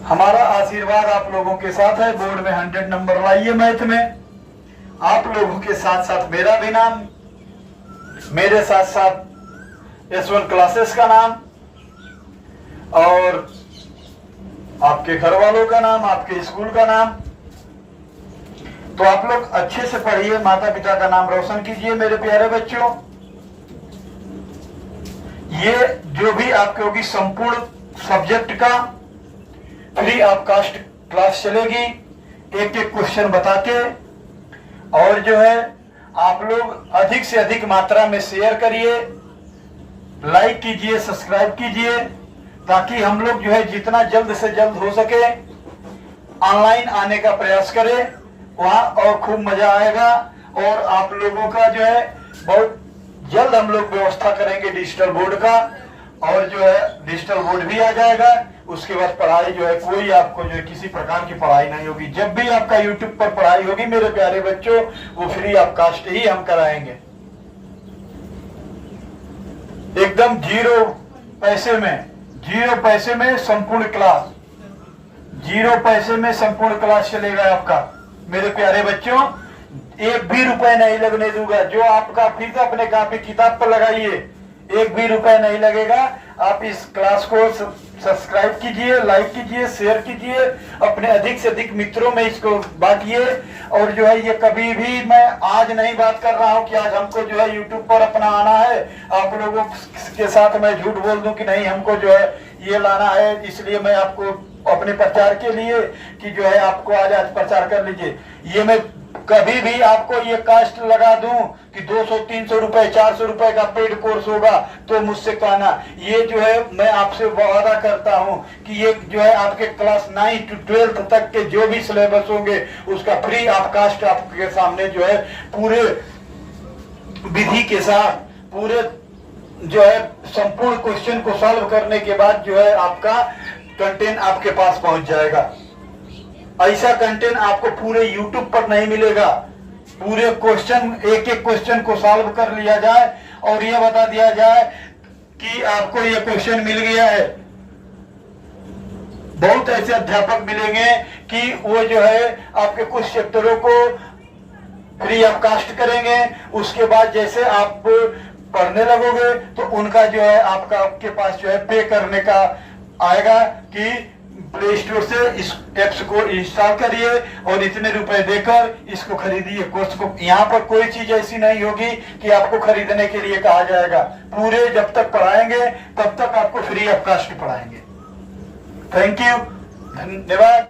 हमारा आशीर्वाद आप लोगों के साथ है, बोर्ड में 100 नंबर लाइए मैथ में। आप लोगों के साथ साथ मेरा भी नाम, मेरे साथ साथ S1 क्लासेस का नाम, और आपके घर वालों का नाम, आपके स्कूल का नाम। तो आप लोग अच्छे से पढ़िए, माता पिता का नाम रोशन कीजिए मेरे प्यारे बच्चों। ये जो भी आपके होगी संपूर्ण सब्जेक्ट का फ्री ऑफ कास्ट क्लास चलेगी, एक एक क्वेश्चन बता के। और जो है आप लोग अधिक से अधिक मात्रा में शेयर करिए, लाइक कीजिए, सब्सक्राइब कीजिए, ताकि हम लोग जो है जितना जल्द से जल्द हो सके ऑनलाइन आने का प्रयास करें वहां, और खूब मजा आएगा। और आप लोगों का जो है बहुत जल्द हम लोग व्यवस्था करेंगे डिजिटल बोर्ड का, और जो है डिजिटल बोर्ड भी आ जाएगा। उसके बाद पढ़ाई जो है कोई आपको जो है किसी प्रकार की पढ़ाई नहीं होगी। जब भी आपका यूट्यूब पर पढ़ाई होगी मेरे प्यारे बच्चों, वो फ्री ऑफ कास्ट ही हम कराएंगे, एकदम 0 पैसे में, 0 पैसे में संपूर्ण क्लास, 0 पैसे में संपूर्ण क्लास चलेगा आपका मेरे प्यारे बच्चों। 1 भी रुपए नहीं लगने दूंगा। जो आपका फीस अपने कॉपी किताब पर लगाइए, 1 भी रुपए नहीं लगेगा। आप इस क्लास को सब्सक्राइब कीजिए, लाइक कीजिए, शेयर कीजिए, अपने अधिक से अधिक मित्रों में इसको बांटिए। और जो है ये कभी भी मैं आज नहीं बात कर रहा हूं कि आज हमको जो है यूट्यूब पर अपना आना है, आप लोगों के साथ मैं झूठ बोल दूं कि नहीं हमको जो है ये लाना है, इसलिए मैं आपको अपने प्रचार के लिए कि जो है आपको आज प्रचार कर लीजिए। ये मैं कभी भी आपको ये कास्ट लगा दूं कि 200-300 रुपए 400 रुपए का पेड कोर्स होगा तो मुझसे कहना। ये जो है मैं आपसे वादा करता हूं कि ये जो है आपके क्लास 9 to 12 तक के जो भी सिलेबस होंगे उसका फ्री ऑफ कास्ट आपके सामने जो है पूरे विधि के साथ, पूरे जो है संपूर्ण क्वेश्चन को सॉल्व करने के बाद जो है आपका कंटेंट आपके पास पहुंच जाएगा। ऐसा कंटेंट आपको पूरे YouTube पर नहीं मिलेगा। पूरे क्वेश्चन, एक एक क्वेश्चन को सॉल्व कर लिया जाए और ये बता दिया जाए कि आपको ये क्वेश्चन मिल गया है। बहुत ऐसे अध्यापक मिलेंगे कि वो जो है आपके कुछ चैप्टरों को फ्री ऑफ कास्ट करेंगे। उसके बाद जैसे आप पढ़ने लगोगे तो उनका जो है आपके पास जो है पे करने का आएगा कि प्ले स्टोर से इस ऐप्स को इंस्टॉल करिए और इतने रुपए देकर इसको खरीदिए कोर्स को। यहाँ पर कोई चीज ऐसी नहीं होगी कि आपको खरीदने के लिए कहा जाएगा। पूरे जब तक पढ़ाएंगे तब तक आपको फ्री ऑफ कास्ट पढ़ाएंगे। थैंक यू, धन्यवाद।